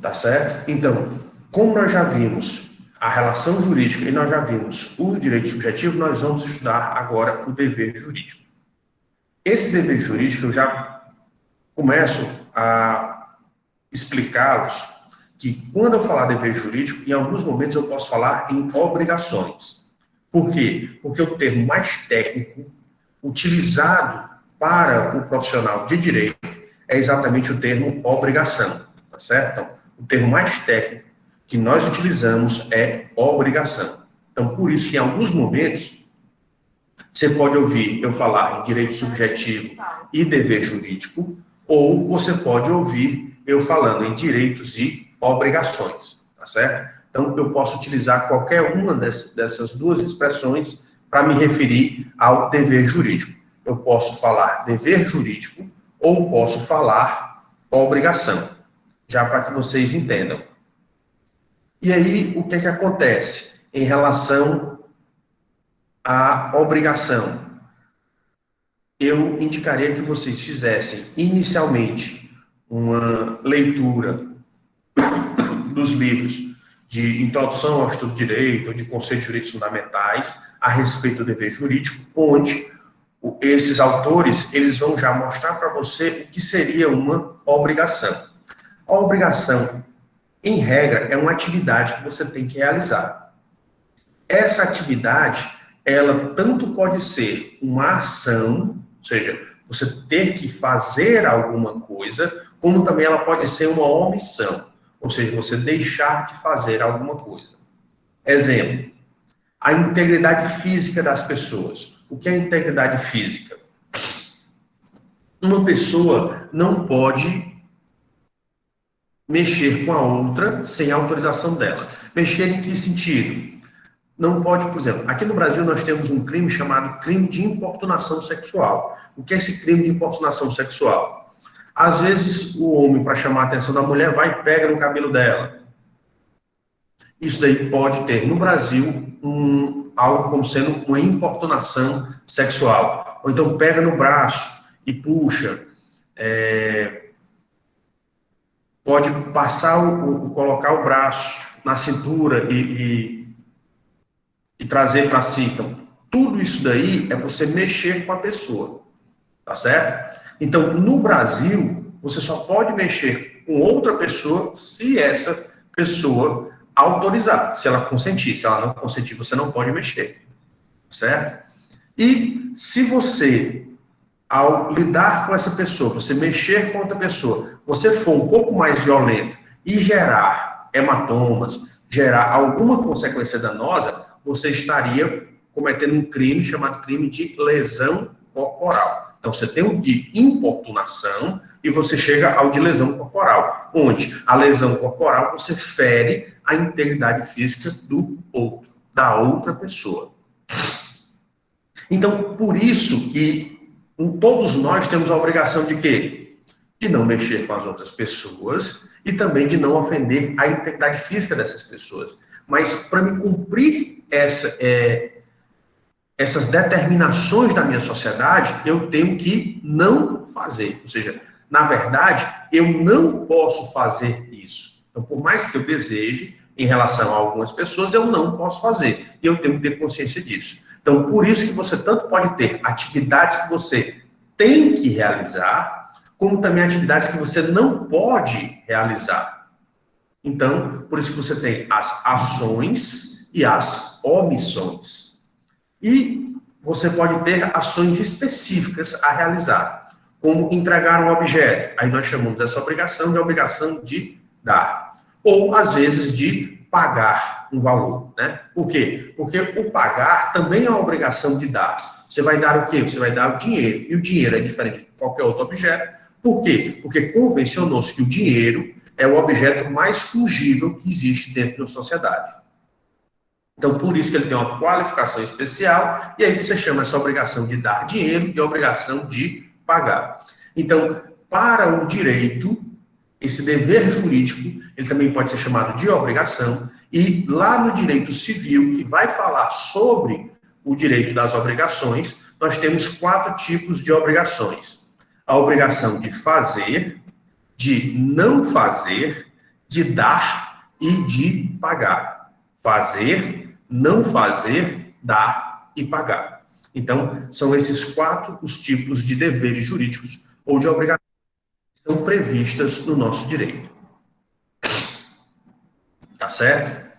Tá certo? Então, como nós já vimos a relação jurídica e nós já vimos o direito subjetivo, nós vamos estudar agora o dever jurídico. Esse dever jurídico eu já começo a explicá-los que quando eu falar dever jurídico, em alguns momentos eu posso falar em obrigações. Por quê? Porque o termo mais técnico utilizado para o profissional de direito é exatamente o termo obrigação, tá certo? Então, o termo mais técnico que nós utilizamos é obrigação. Então, por isso que em alguns momentos você pode ouvir eu falar em direito subjetivo e dever jurídico, ou você pode ouvir eu falando em direitos e obrigações, tá certo? Então, eu posso utilizar qualquer uma dessas duas expressões para me referir ao dever jurídico. Eu posso falar dever jurídico ou posso falar obrigação, já para que vocês entendam. E aí, o que é que acontece em relação à obrigação? Eu indicaria que vocês fizessem inicialmente uma leitura dos livros de introdução ao estudo de direito, ou de conceitos jurídicos fundamentais, a respeito do dever jurídico, onde esses autores eles vão já mostrar para você o que seria uma obrigação. A obrigação, em regra, é uma atividade que você tem que realizar. Essa atividade, ela tanto pode ser uma ação, ou seja, você ter que fazer alguma coisa, como também ela pode ser uma omissão, ou seja, você deixar de fazer alguma coisa. Exemplo, a integridade física das pessoas. O que é integridade física? Uma pessoa não pode mexer com a outra sem a autorização dela. Mexer em que sentido? Não pode, por exemplo, aqui no Brasil nós temos um crime chamado crime de importunação sexual. O que é esse crime de importunação sexual? Às vezes o homem, para chamar a atenção da mulher, vai e pega no cabelo dela. Isso daí pode ter no Brasil algo como sendo uma importunação sexual. Ou então pega no braço e puxa. Pode passar, colocar o braço na cintura e trazer para si. Então, tudo isso daí é você mexer com a pessoa, tá certo? Então, no Brasil, você só pode mexer com outra pessoa se essa pessoa autorizar, se ela consentir. Se ela não consentir, você não pode mexer, certo? E se você, ao lidar com essa pessoa, você mexer com outra pessoa, você for um pouco mais violento e gerar hematomas, gerar alguma consequência danosa, você estaria cometendo um crime chamado crime de lesão corporal. Então, você tem o de importunação e você chega ao de lesão corporal, onde a lesão corporal você fere a integridade física do outro, da outra pessoa. Então, por isso que todos nós temos a obrigação de quê? De não mexer com as outras pessoas e também de não ofender a integridade física dessas pessoas. Mas, para me cumprir essas determinações da minha sociedade, eu tenho que não fazer. Ou seja, na verdade, eu não posso fazer isso. Então, por mais que eu deseje, em relação a algumas pessoas, eu não posso fazer. E eu tenho que ter consciência disso. Então, por isso que você tanto pode ter atividades que você tem que realizar, como também atividades que você não pode realizar. Então, por isso que você tem as ações e as omissões. E você pode ter ações específicas a realizar, como entregar um objeto. Aí nós chamamos essa obrigação de dar. Ou, às vezes, de pagar um valor, né? Por quê? Porque o pagar também é uma obrigação de dar. Você vai dar o quê? Você vai dar o dinheiro. E o dinheiro é diferente de qualquer outro objeto. Por quê? Porque convencionou-se que o dinheiro é o objeto mais fungível que existe dentro de uma sociedade. Então, por isso que ele tem uma qualificação especial, e aí você chama essa obrigação de dar dinheiro de obrigação de pagar. Então, para o direito, esse dever jurídico, ele também pode ser chamado de obrigação, e lá no direito civil, que vai falar sobre o direito das obrigações, nós temos 4 tipos de obrigações. A obrigação de fazer, de não fazer, de dar e de pagar. Fazer, não fazer, dar e pagar. Então, são esses 4 os tipos de deveres jurídicos ou de obrigações que são previstas no nosso direito. Tá certo?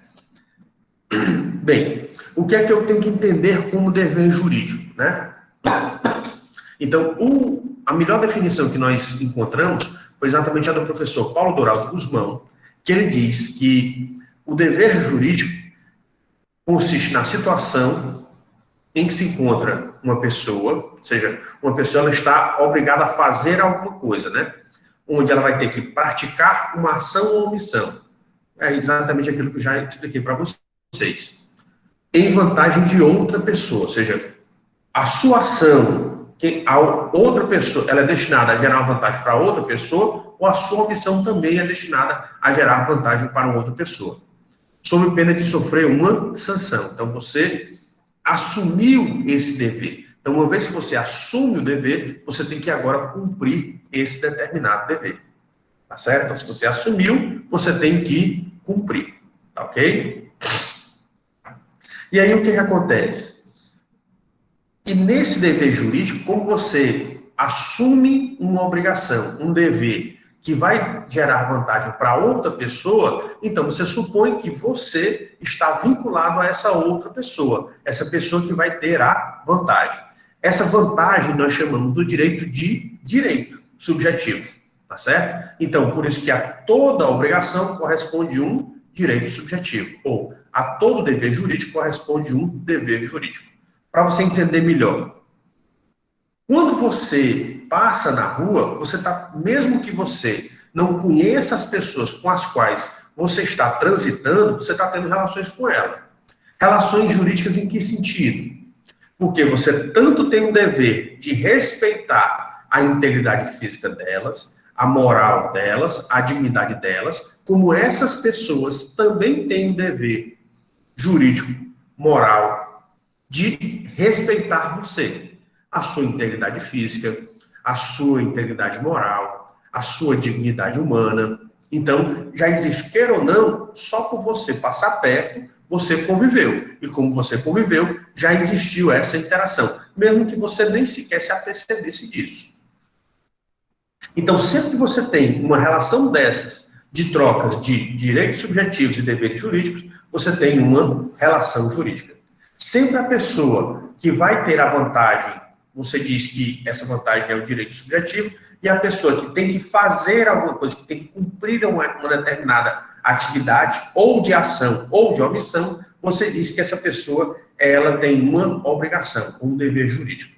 Bem, o que é que eu tenho que entender como dever jurídico, né? Então, a melhor definição que nós encontramos foi exatamente a do professor Paulo Doraldo Guzmão, que ele diz que o dever jurídico consiste na situação em que se encontra uma pessoa, ou seja, uma pessoa ela está obrigada a fazer alguma coisa, né? Onde ela vai ter que praticar uma ação ou omissão. É exatamente aquilo que eu já expliquei para vocês. Em vantagem de outra pessoa, ou seja, a sua ação, que a outra pessoa, ela é destinada a gerar uma vantagem para outra pessoa, ou a sua omissão também é destinada a gerar vantagem para uma outra pessoa, sob pena de sofrer uma sanção. Então, você assumiu esse dever. Então, uma vez que você assume o dever, você tem que agora cumprir esse determinado dever. Tá certo? Então, se você assumiu, você tem que cumprir. Tá ok? E aí, o que acontece? E nesse dever jurídico, como você assume uma obrigação, um dever que vai gerar vantagem para outra pessoa, então você supõe que você está vinculado a essa outra pessoa, essa pessoa que vai ter a vantagem. Essa vantagem nós chamamos do direito de direito subjetivo, tá certo? Então, por isso que a toda obrigação corresponde um direito subjetivo, ou a todo dever jurídico corresponde um dever jurídico. Para você entender melhor, quando você passa na rua, você tá, mesmo que você não conheça as pessoas com as quais você está transitando, você está tendo relações com ela. Relações jurídicas em que sentido? Porque você tanto tem o dever de respeitar a integridade física delas, a moral delas, a dignidade delas, como essas pessoas também têm o dever jurídico, moral, de respeitar você, a sua integridade física, a sua integridade moral, a sua dignidade humana. Então, já existe, queira ou não, só por você passar perto, você conviveu. E como você conviveu, já existiu essa interação, mesmo que você nem sequer se apercebesse disso. Então, sempre que você tem uma relação dessas, de trocas de direitos subjetivos e deveres jurídicos, você tem uma relação jurídica. Sempre a pessoa que vai ter a vantagem, você diz que essa vantagem é o direito subjetivo, e a pessoa que tem que fazer alguma coisa, que tem que cumprir uma determinada atividade, ou de ação, ou de omissão, você diz que essa pessoa, ela tem uma obrigação, um dever jurídico.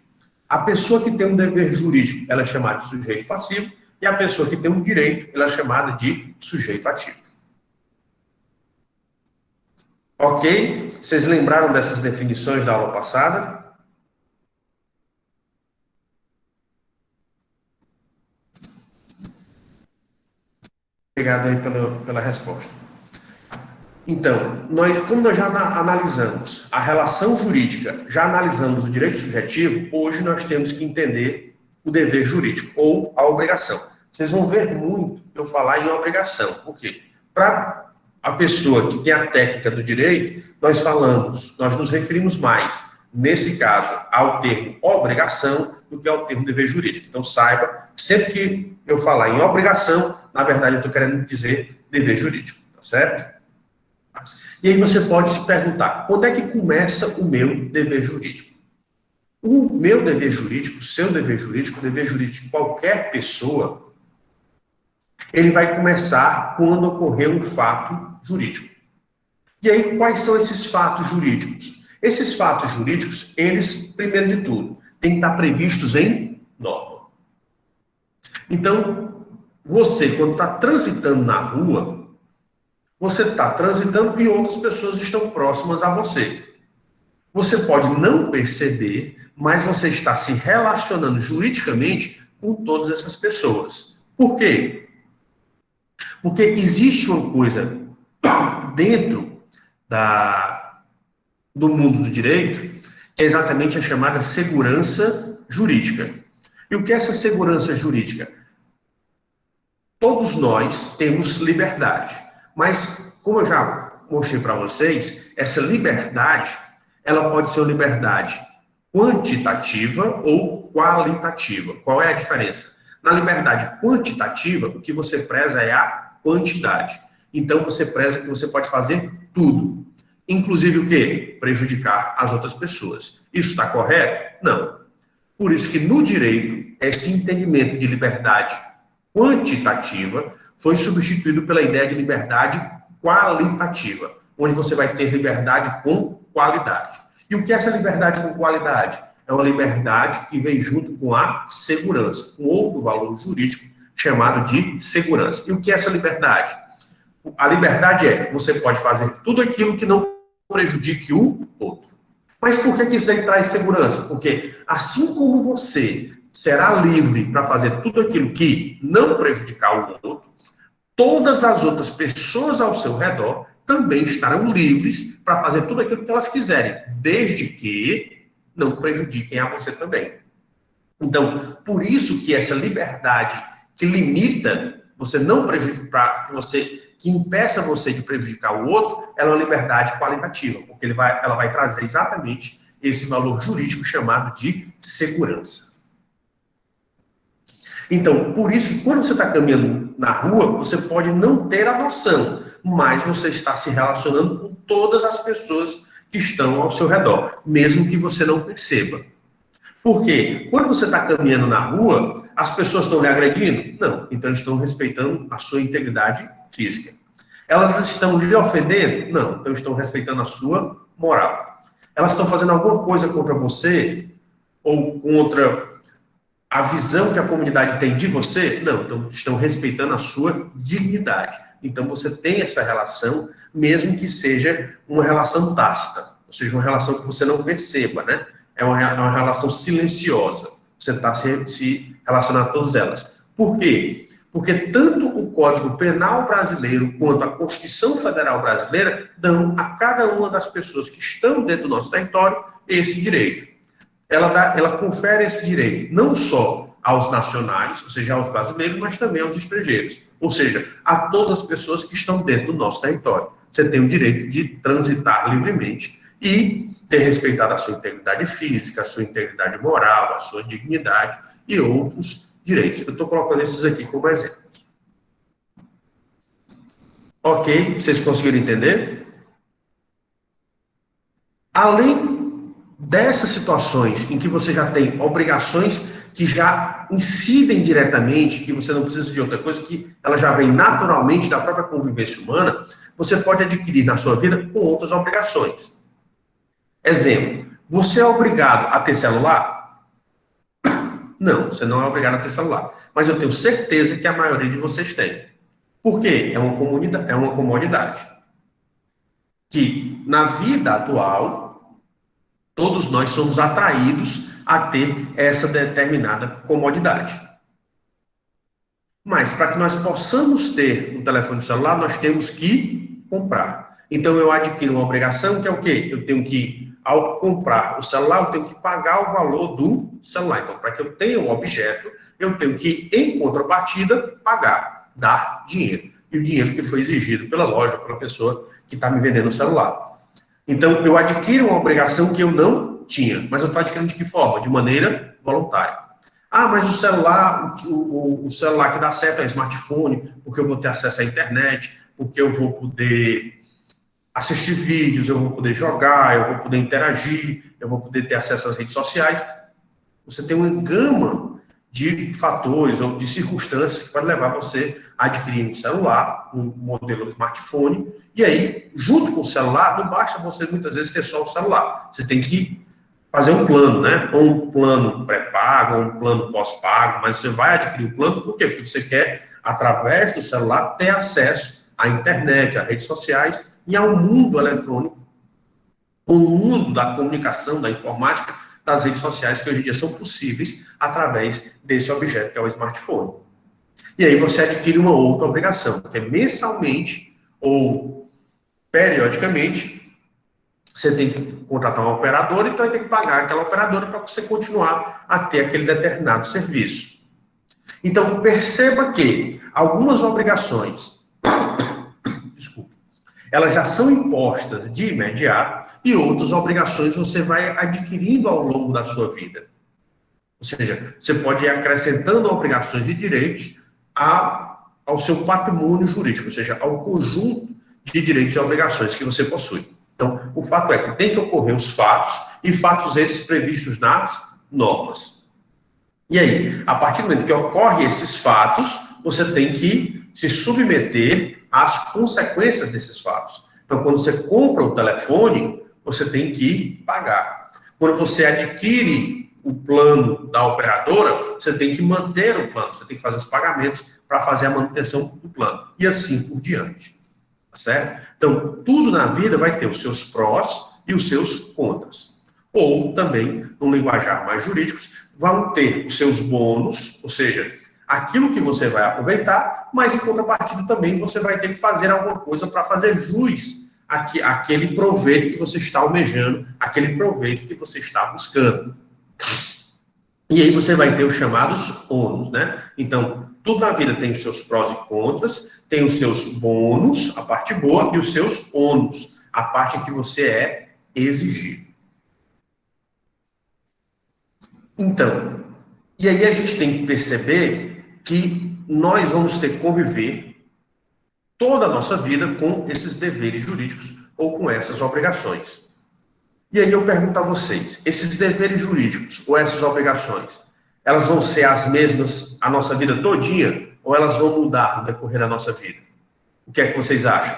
A pessoa que tem um dever jurídico, ela é chamada de sujeito passivo, e a pessoa que tem um direito, ela é chamada de sujeito ativo. Ok? Vocês lembraram dessas definições da aula passada? Obrigado aí pela resposta. Então, como nós já analisamos a relação jurídica, já analisamos o direito subjetivo, hoje nós temos que entender o dever jurídico, ou a obrigação. Vocês vão ver muito eu falar em obrigação. Por quê? Para a pessoa que tem a técnica do direito, nós nos referimos mais, nesse caso, ao termo obrigação do que ao termo dever jurídico. Então, saiba, sempre que eu falar em obrigação, na verdade, eu estou querendo dizer dever jurídico, tá certo? E aí você pode se perguntar, quando é que começa o meu dever jurídico? O meu dever jurídico, o seu dever jurídico, o dever jurídico de qualquer pessoa, ele vai começar quando ocorrer um fato jurídico. E aí, quais são esses fatos jurídicos? Esses fatos jurídicos, eles, primeiro de tudo, têm que estar previstos em norma. Então, você, quando está transitando na rua, você está transitando e outras pessoas estão próximas a você. Você pode não perceber, mas você está se relacionando juridicamente com todas essas pessoas. Por quê? Porque existe uma coisa dentro do mundo do direito, que é exatamente a chamada segurança jurídica. E o que é essa segurança jurídica? Todos nós temos liberdade. Mas, como eu já mostrei para vocês, essa liberdade, ela pode ser uma liberdade quantitativa ou qualitativa. Qual é a diferença? Na liberdade quantitativa, o que você preza é a quantidade. Então, você preza que você pode fazer tudo. Inclusive o quê? Prejudicar as outras pessoas. Isso está correto? Não. Por isso que no direito, esse entendimento de liberdade quantitativa foi substituído pela ideia de liberdade qualitativa, onde você vai ter liberdade com qualidade. E o que é essa liberdade com qualidade? É uma liberdade que vem junto com a segurança, com outro valor jurídico chamado de segurança. E o que é essa liberdade? A liberdade é, você pode fazer tudo aquilo que não prejudique o outro. Mas por que isso aí traz segurança? Porque assim como você será livre para fazer tudo aquilo que não prejudicar o outro, todas as outras pessoas ao seu redor também estarão livres para fazer tudo aquilo que elas quiserem, desde que não prejudiquem a você também. Então, por isso que essa liberdade que limita você não prejudicar, que impeça você de prejudicar o outro, ela é uma liberdade qualitativa, porque ela vai trazer exatamente esse valor jurídico chamado de segurança. Então, por isso que quando você está caminhando na rua, você pode não ter a noção, mas você está se relacionando com todas as pessoas que estão ao seu redor, mesmo que você não perceba. Por quê? Quando você está caminhando na rua, as pessoas estão lhe agredindo? Não. Então, eles estão respeitando a sua integridade física. Elas estão lhe ofendendo? Não. Então, estão respeitando a sua moral. Elas estão fazendo alguma coisa contra você? Ou contra a visão que a comunidade tem de você? Não. Então, estão respeitando a sua dignidade. Então, você tem essa relação, mesmo que seja uma relação tácita. Ou seja, uma relação que você não perceba, né? É uma relação silenciosa. Você está se relacionando a todas elas. Por quê? Porque tanto o Código Penal brasileiro quanto a Constituição Federal brasileira dão a cada uma das pessoas que estão dentro do nosso território esse direito. Ela confere esse direito não só aos nacionais, ou seja, aos brasileiros, mas também aos estrangeiros. Ou seja, a todas as pessoas que estão dentro do nosso território. Você tem o direito de transitar livremente e ter respeitado a sua integridade física, a sua integridade moral, a sua dignidade e outros direitos. Eu estou colocando esses aqui como exemplo. Ok? Vocês conseguiram entender? Além dessas situações em que você já tem obrigações que já incidem diretamente, que você não precisa de outra coisa, que ela já vem naturalmente da própria convivência humana, você pode adquirir na sua vida com outras obrigações. Exemplo, você é obrigado a ter celular? Não, você não é obrigado a ter celular. Mas eu tenho certeza que a maioria de vocês tem. Por quê? É uma comodidade. Que na vida atual, todos nós somos atraídos a ter essa determinada comodidade. Mas para que nós possamos ter um telefone celular, nós temos que comprar. Então eu adquiro uma obrigação que é o quê? Eu tenho que, ao comprar o celular, eu tenho que pagar o valor do celular. Então, para que eu tenha um objeto, eu tenho que, em contrapartida, pagar, dar dinheiro. E o dinheiro que foi exigido pela loja, pela pessoa que está me vendendo o celular. Então, eu adquiro uma obrigação que eu não tinha, mas eu estou adquirindo de que forma? De maneira voluntária. Ah, mas o celular, o celular que dá certo é o smartphone, porque eu vou ter acesso à internet, porque eu vou poder assistir vídeos, eu vou poder jogar, eu vou poder interagir, eu vou poder ter acesso às redes sociais. Você tem uma gama de fatores ou de circunstâncias que pode levar você a adquirir um celular, um modelo de smartphone, e aí, junto com o celular, não basta você muitas vezes ter só o celular. Você tem que fazer um plano, né? Ou um plano pré-pago, ou um plano pós-pago, mas você vai adquirir o plano, por quê? Porque você quer, através do celular, ter acesso à internet, às redes sociais, e ao mundo eletrônico, o mundo da comunicação, da informática, das redes sociais, que hoje em dia são possíveis através desse objeto que é o smartphone. E aí você adquire uma outra obrigação, que é mensalmente ou periodicamente, você tem que contratar uma operadora, então vai ter que pagar aquela operadora para você continuar a ter aquele determinado serviço. Então, perceba que algumas obrigações elas já são impostas de imediato e outras obrigações você vai adquirindo ao longo da sua vida. Ou seja, você pode ir acrescentando obrigações e direitos ao seu patrimônio jurídico, ou seja, ao conjunto de direitos e obrigações que você possui. Então, o fato é que tem que ocorrer os fatos, e fatos esses previstos nas normas. E aí, a partir do momento que ocorrem esses fatos, você tem que se submeter às consequências desses fatos. Então, quando você compra o telefone, você tem que pagar. Quando você adquire o plano da operadora, você tem que manter o plano, você tem que fazer os pagamentos para fazer a manutenção do plano. E assim por diante. Tá certo? Então, tudo na vida vai ter os seus prós e os seus contras. Ou também, no linguajar mais jurídicos, vão ter os seus bônus, ou seja, aquilo que você vai aproveitar, mas em contrapartida também você vai ter que fazer alguma coisa para fazer jus àquele proveito que você está almejando, aquele proveito que você está buscando. E aí você vai ter os chamados ônus, né? Então, tudo na vida tem os seus prós e contras, tem os seus bônus, a parte boa, e os seus ônus, a parte em que você é exigido. Então, e aí a gente tem que perceber que nós vamos ter que conviver toda a nossa vida com esses deveres jurídicos ou com essas obrigações. E aí eu pergunto a vocês, esses deveres jurídicos ou essas obrigações, elas vão ser as mesmas a nossa vida todinha ou elas vão mudar no decorrer da nossa vida? O que é que vocês acham?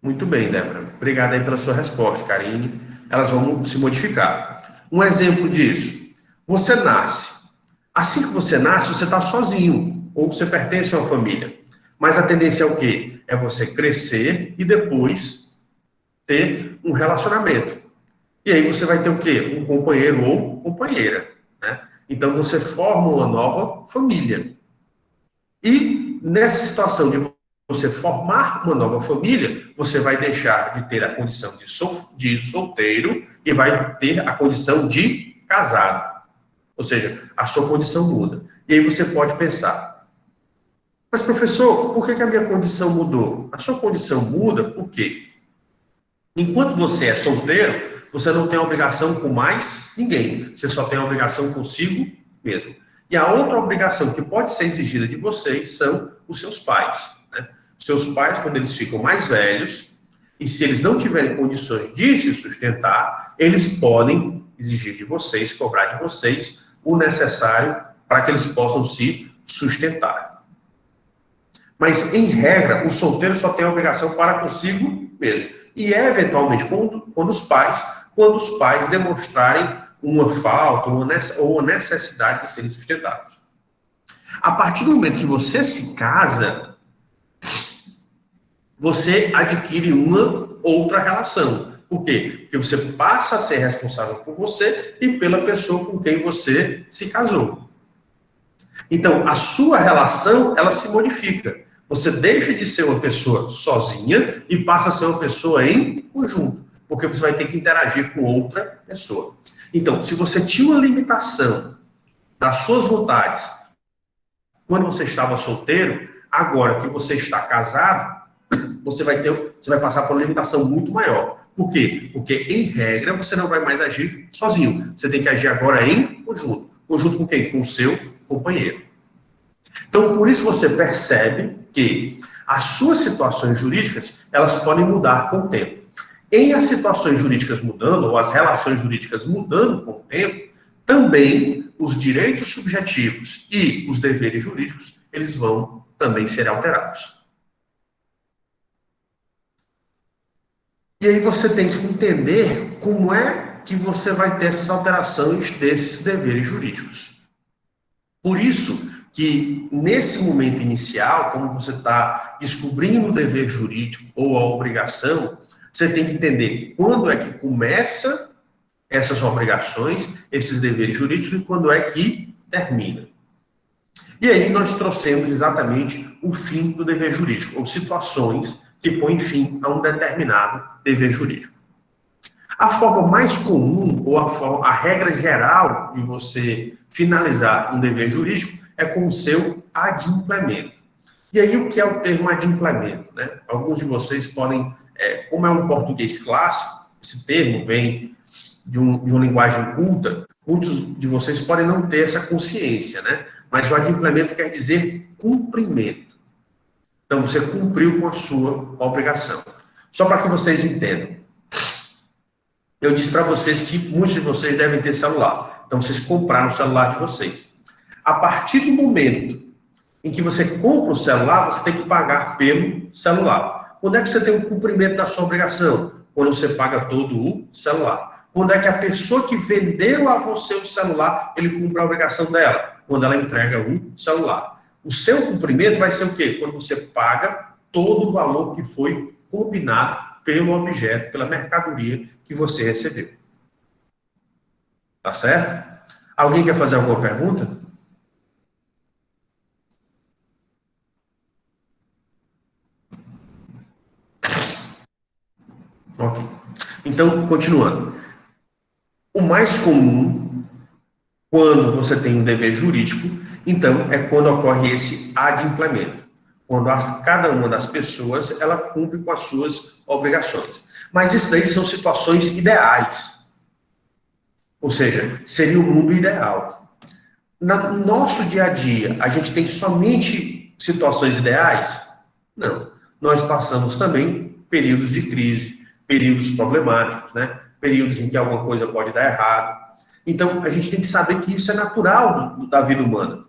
Muito bem, Débora. Obrigado aí pela sua resposta, Karine. Elas vão se modificar. Um exemplo disso, você nasce. Assim que você nasce, você está sozinho, ou você pertence a uma família. Mas a tendência é o quê? É você crescer e depois ter um relacionamento. E aí você vai ter o quê? Um companheiro ou companheira, né? Então você forma uma nova família. E nessa situação de você formar uma nova família, você vai deixar de ter a condição de solteiro e vai ter a condição de casado. Ou seja, a sua condição muda. E aí você pode pensar, mas professor, por que a minha condição mudou? A sua condição muda por quê? Enquanto você é solteiro, você não tem obrigação com mais ninguém. Você só tem obrigação consigo mesmo. E a outra obrigação que pode ser exigida de vocês são os seus pais. Né? Seus pais, quando eles ficam mais velhos, e se eles não tiverem condições de se sustentar, eles podem exigir de vocês, cobrar de vocês o necessário para que eles possam se sustentar. Mas, em regra, o solteiro só tem a obrigação para consigo mesmo. E é, eventualmente, quando os pais demonstrarem uma falta ou uma necessidade de serem sustentados. A partir do momento que você se casa, você adquire uma outra relação. Por quê? Porque você passa a ser responsável por você e pela pessoa com quem você se casou. Então, a sua relação, ela se modifica. Você deixa de ser uma pessoa sozinha e passa a ser uma pessoa em conjunto, porque você vai ter que interagir com outra pessoa. Então, se você tinha uma limitação das suas vontades quando você estava solteiro, agora que você está casado, você vai passar por uma limitação muito maior. Por quê? Porque, em regra, você não vai mais agir sozinho. Você tem que agir agora em conjunto. Conjunto com quem? Com o seu companheiro. Então, por isso você percebe que as suas situações jurídicas, elas podem mudar com o tempo. Em as situações jurídicas mudando, ou as relações jurídicas mudando com o tempo, também os direitos subjetivos e os deveres jurídicos, eles vão também ser alterados. E aí você tem que entender como é que você vai ter essas alterações desses deveres jurídicos. Por isso que, nesse momento inicial, como você está descobrindo o dever jurídico ou a obrigação, você tem que entender quando é que começa essas obrigações, esses deveres jurídicos, e quando é que termina. E aí nós trouxemos exatamente o fim do dever jurídico, ou situações que põem fim a um determinado dever jurídico. A forma mais comum, ou a regra geral de você finalizar um dever jurídico é com o seu adimplemento. E aí, o que é o termo adimplemento, né? Alguns de vocês podem, como é um português clássico, esse termo vem de uma linguagem culta, muitos de vocês podem não ter essa consciência, né? Mas o adimplemento quer dizer cumprimento. Então, você cumpriu com a sua obrigação. Só para que vocês entendam. Eu disse para vocês que muitos de vocês devem ter celular. Então, vocês compraram o celular de vocês. A partir do momento em que você compra o celular, você tem que pagar pelo celular. Quando é que você tem o cumprimento da sua obrigação? Quando você paga todo o celular. Quando é que a pessoa que vendeu a você o celular, ele cumpre a obrigação dela? Quando ela entrega o celular. O seu cumprimento vai ser o quê? Quando você paga todo o valor que foi combinado pelo objeto, pela mercadoria que você recebeu. Tá certo? Alguém quer fazer alguma pergunta? Ok. Então, continuando. O mais comum, quando você tem um dever jurídico, então, é quando ocorre esse adimplemento. Quando cada uma das pessoas, ela cumpre com as suas obrigações. Mas isso daí são situações ideais. Ou seja, seria o mundo ideal. No nosso dia a dia, a gente tem somente situações ideais? Não. Nós passamos também períodos de crise, períodos problemáticos, né? Períodos em que alguma coisa pode dar errado. Então, a gente tem que saber que isso é natural da vida humana.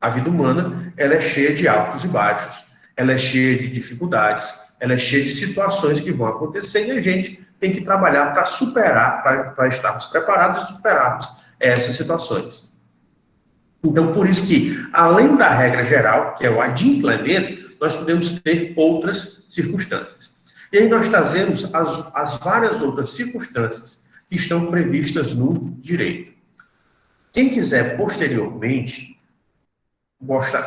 A vida humana, ela é cheia de altos e baixos, ela é cheia de dificuldades, ela é cheia de situações que vão acontecer e a gente tem que trabalhar para superar, para estarmos preparados e superarmos essas situações. Então, por isso que, além da regra geral, que é o adimplemento, nós podemos ter outras circunstâncias. E aí nós trazemos as várias outras circunstâncias que estão previstas no direito. Quem quiser posteriormente,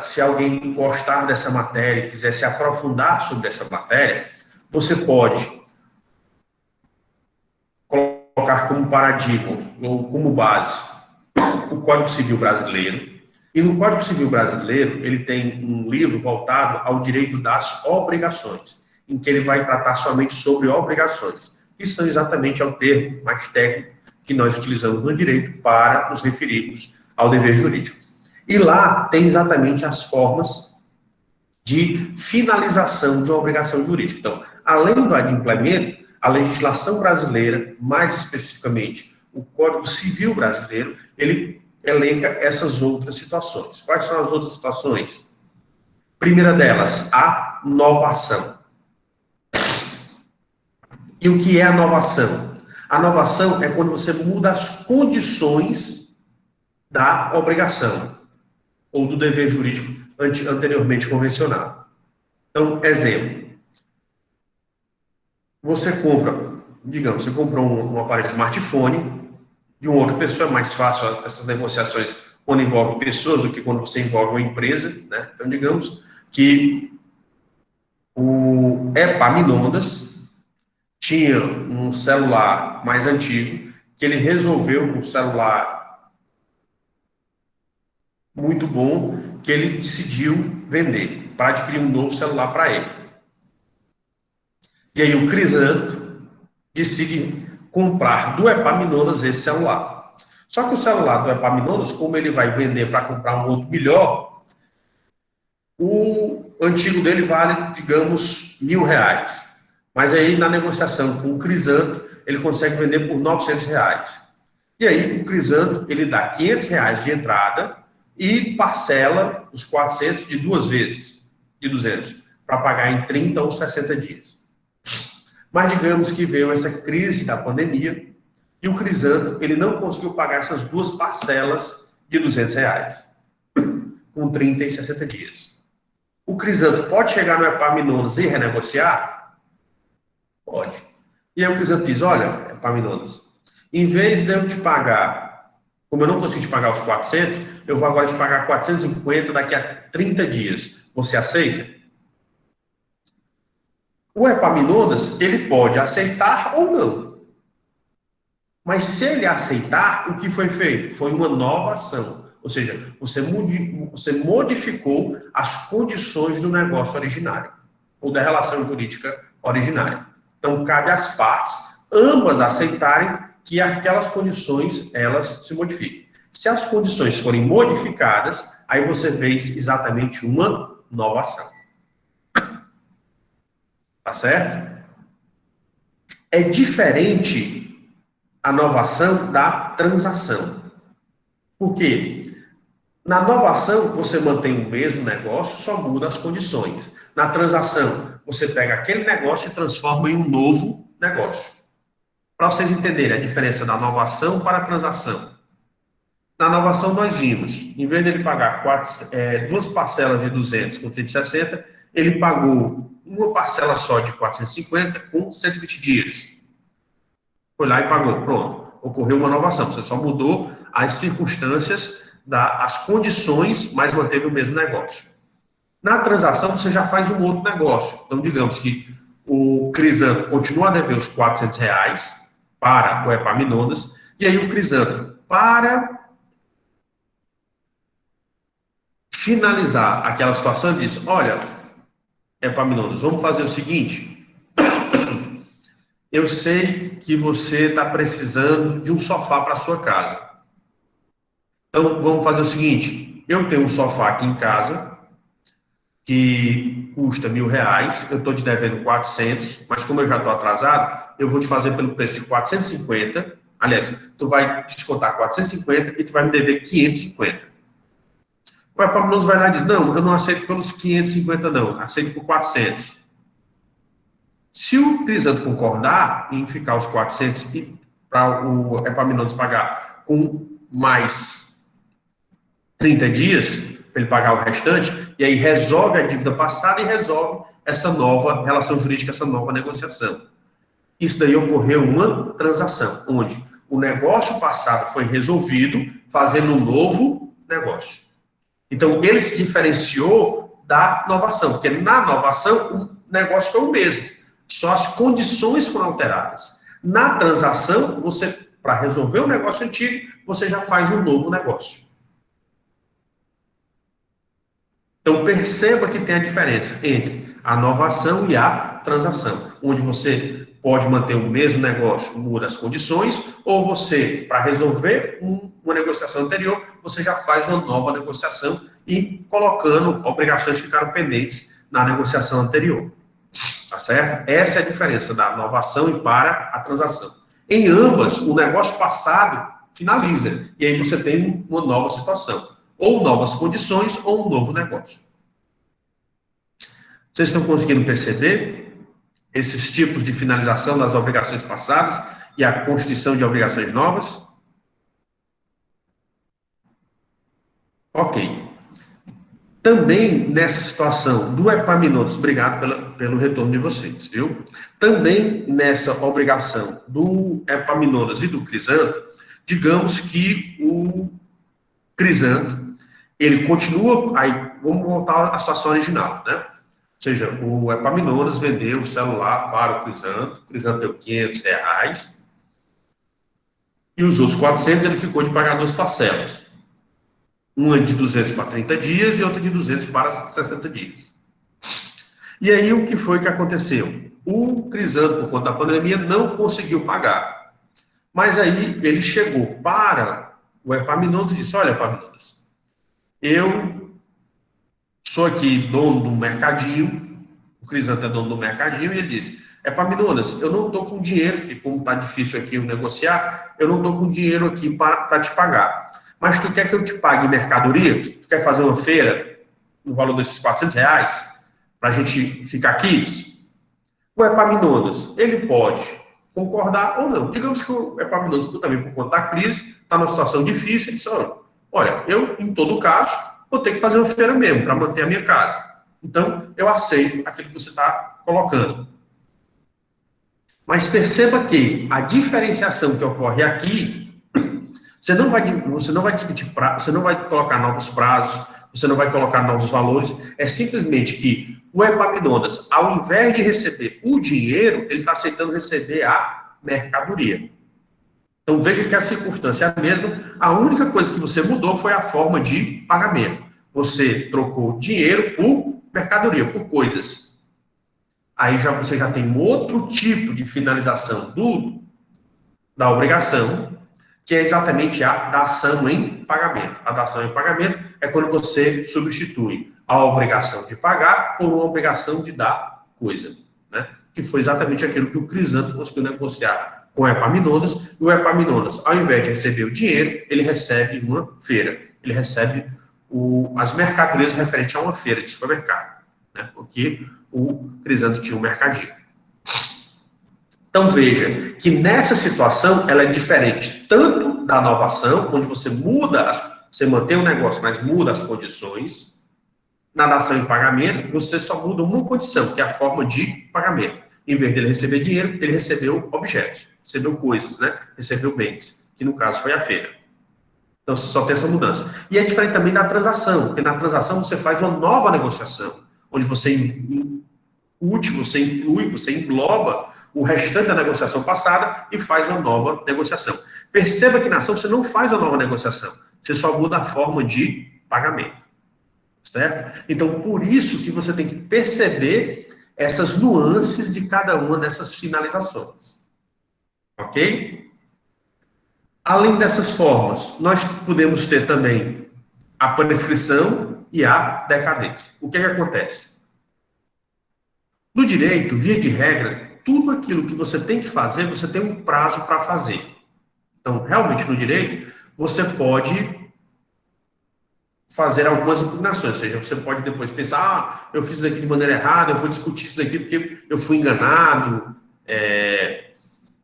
se alguém gostar dessa matéria e quiser se aprofundar sobre essa matéria, você pode colocar como paradigma ou como base o Código Civil Brasileiro. E no Código Civil Brasileiro, ele tem um livro voltado ao direito das obrigações, em que ele vai tratar somente sobre obrigações, que são exatamente o termo mais técnico que nós utilizamos no direito para nos referirmos ao dever jurídico. E lá tem exatamente as formas de finalização de uma obrigação jurídica. Então, além do adimplemento, a legislação brasileira, mais especificamente o Código Civil Brasileiro, ele elenca essas outras situações. Quais são as outras situações? Primeira delas, a novação. E o que é a novação? A novação é quando você muda as condições da obrigação ou do dever jurídico anteriormente convencionado. Então, exemplo. Você compra, digamos, você comprou um aparelho smartphone de uma outra pessoa, é mais fácil essas negociações quando envolve pessoas do que quando você envolve uma empresa, né? Então, digamos que o Epaminondas tinha um celular mais antigo, que ele resolveu um celular muito bom, que ele decidiu vender, para adquirir um novo celular para ele. E aí o Crisanto decide comprar do Epaminondas esse celular. Só que o celular do Epaminondas, como ele vai vender para comprar um outro melhor, o antigo dele vale, digamos, R$ 1.000. Mas aí, na negociação com o Crisanto, ele consegue vender por R$ 900. E aí, o Crisanto, ele dá R$ 500 de entrada e parcela os 400 de 2 vezes, de 200, para pagar em 30 ou 60 dias. Mas digamos que veio essa crise da pandemia e o Crisanto, ele não conseguiu pagar essas duas parcelas de R$ 200, com 30 e 60 dias. O Crisanto pode chegar no Epaminondas e renegociar? Pode. E aí o Crisanto diz, olha, Epaminondas, em vez de eu te pagar, como eu não consigo te pagar os 400, eu vou agora te pagar 450 daqui a 30 dias. Você aceita? O Epaminondas, ele pode aceitar ou não. Mas se ele aceitar, o que foi feito? Foi uma nova ação. Ou seja, você modificou as condições do negócio originário, ou da relação jurídica originária. Então, cabe às partes, ambas aceitarem que aquelas condições, elas se modifiquem. Se as condições forem modificadas, aí você fez exatamente uma nova ação. Tá certo? É diferente a novação da transação. Por quê? Na novação, você mantém o mesmo negócio, só muda as condições. Na transação, você pega aquele negócio e transforma em um novo negócio. Para vocês entenderem a diferença da novação para a transação. Na novação, nós vimos, em vez dele pagar duas parcelas de 200 com 360, ele pagou uma parcela só de 450 com 120 dias. Foi lá e pagou, pronto. Ocorreu uma novação, você só mudou as circunstâncias, as condições, mas manteve o mesmo negócio. Na transação, você já faz um outro negócio. Então, digamos que o Crisanto continua a dever os R$ 400 para o Epaminondas, e aí o Crisanto, para finalizar aquela situação, diz: olha, Epaminondas, vamos fazer o seguinte, eu sei que você está precisando de um sofá para sua casa. Então, vamos fazer o seguinte, eu tenho um sofá aqui em casa, que custa R$ 1.000, eu estou te devendo 400, mas como eu já estou atrasado, eu vou te fazer pelo preço de 450, aliás, tu vai descontar 450 e tu vai me dever 550. O Epaminondas vai lá e diz: não, eu não aceito pelos 550 não, aceito por 400. Se o Crisanto concordar em ficar os 400 e para o Epaminondas pagar com mais 30 dias, para ele pagar o restante, e aí resolve a dívida passada e resolve essa nova relação jurídica, essa nova negociação. Isso daí ocorreu uma transação, onde o negócio passado foi resolvido fazendo um novo negócio. Então, ele se diferenciou da novação, porque na novação o negócio foi o mesmo, só as condições foram alteradas. Na transação, para resolver o negócio antigo, você já faz um novo negócio. Então, perceba que tem a diferença entre a novação e a transação, onde você pode manter o mesmo negócio, muda as condições, ou você, para resolver uma negociação anterior, você já faz uma nova negociação e colocando obrigações que ficaram pendentes na negociação anterior. Tá certo? Essa é a diferença da novação e para a transação. Em ambas, o negócio passado finaliza, e aí você tem uma nova situação. Ou novas condições, ou um novo negócio. Vocês estão conseguindo perceber esses tipos de finalização das obrigações passadas e a constituição de obrigações novas? Ok. Também nessa situação do Epaminondas, obrigado pelo retorno de vocês, viu? Também nessa obrigação do Epaminondas e do Crisanto, digamos que o Crisanto, ele continua, aí vamos voltar à situação original, né? Ou seja, o Epaminondas vendeu o celular para o Crisanto deu R$ 500, e os outros 400 ele ficou de pagar duas parcelas. Uma de 200 para 30 dias e outra de 200 para 60 dias. E aí o que foi que aconteceu? O Crisanto, por conta da pandemia, não conseguiu pagar. Mas aí ele chegou para o Epaminondas e disse: olha, Epaminondas, eu sou aqui dono do mercadinho, o Crisanto é dono do mercadinho, e ele disse: Epaminondas, eu não estou com dinheiro, porque como está difícil aqui eu negociar, eu não estou com dinheiro aqui para te pagar. Mas tu quer que eu te pague mercadoria? Tu quer fazer uma feira no valor desses R$ 400 para a gente ficar aqui? O Epaminondas, ele pode concordar ou não. Digamos que o Epaminondas, também por conta da crise, está numa situação difícil, ele disse: olha, eu, em todo caso, vou ter que fazer uma feira mesmo para manter a minha casa. Então, eu aceito aquilo que você está colocando. Mas perceba que a diferenciação que ocorre aqui, você não vai discutir você não vai colocar novos prazos, você não vai colocar novos valores, é simplesmente que o Epaminondas, ao invés de receber o dinheiro, ele está aceitando receber a mercadoria. Então, veja que a circunstância é a mesma, a única coisa que você mudou foi a forma de pagamento. Você trocou dinheiro por mercadoria, por coisas. Aí você já tem um outro tipo de finalização da obrigação, que é exatamente a dação em pagamento. A dação em pagamento é quando você substitui a obrigação de pagar por uma obrigação de dar coisa, né? Que foi exatamente aquilo que o Crisanto conseguiu negociar com o Epaminondas, e o Epaminondas, ao invés de receber o dinheiro, ele recebe uma feira, ele recebe as mercadorias referentes a uma feira de supermercado, né? Porque o Crisanto tinha um mercadinho. Então veja que nessa situação ela é diferente tanto da inovação, onde você muda, você mantém o negócio, mas muda as condições. Na dação em pagamento, você só muda uma condição, que é a forma de pagamento. Em vez dele receber dinheiro, ele recebeu objetos, recebeu coisas, né? Recebeu bens, que no caso foi a feira. Então você só tem essa mudança. E é diferente também da transação, porque na transação você faz uma nova negociação, onde você incute, você inclui, você engloba o restante da negociação passada e faz uma nova negociação. Perceba que na ação você não faz uma nova negociação, você só muda a forma de pagamento, certo? Então, por isso que você tem que perceber essas nuances de cada uma dessas finalizações, ok? Além dessas formas, nós podemos ter também a prescrição e a decadência. O que acontece? No direito, via de regra, tudo aquilo que você tem que fazer, você tem um prazo para fazer. Então, realmente, no direito, você pode fazer algumas impugnações, ou seja, você pode depois pensar, eu fiz isso daqui de maneira errada, eu vou discutir isso daqui porque eu fui enganado,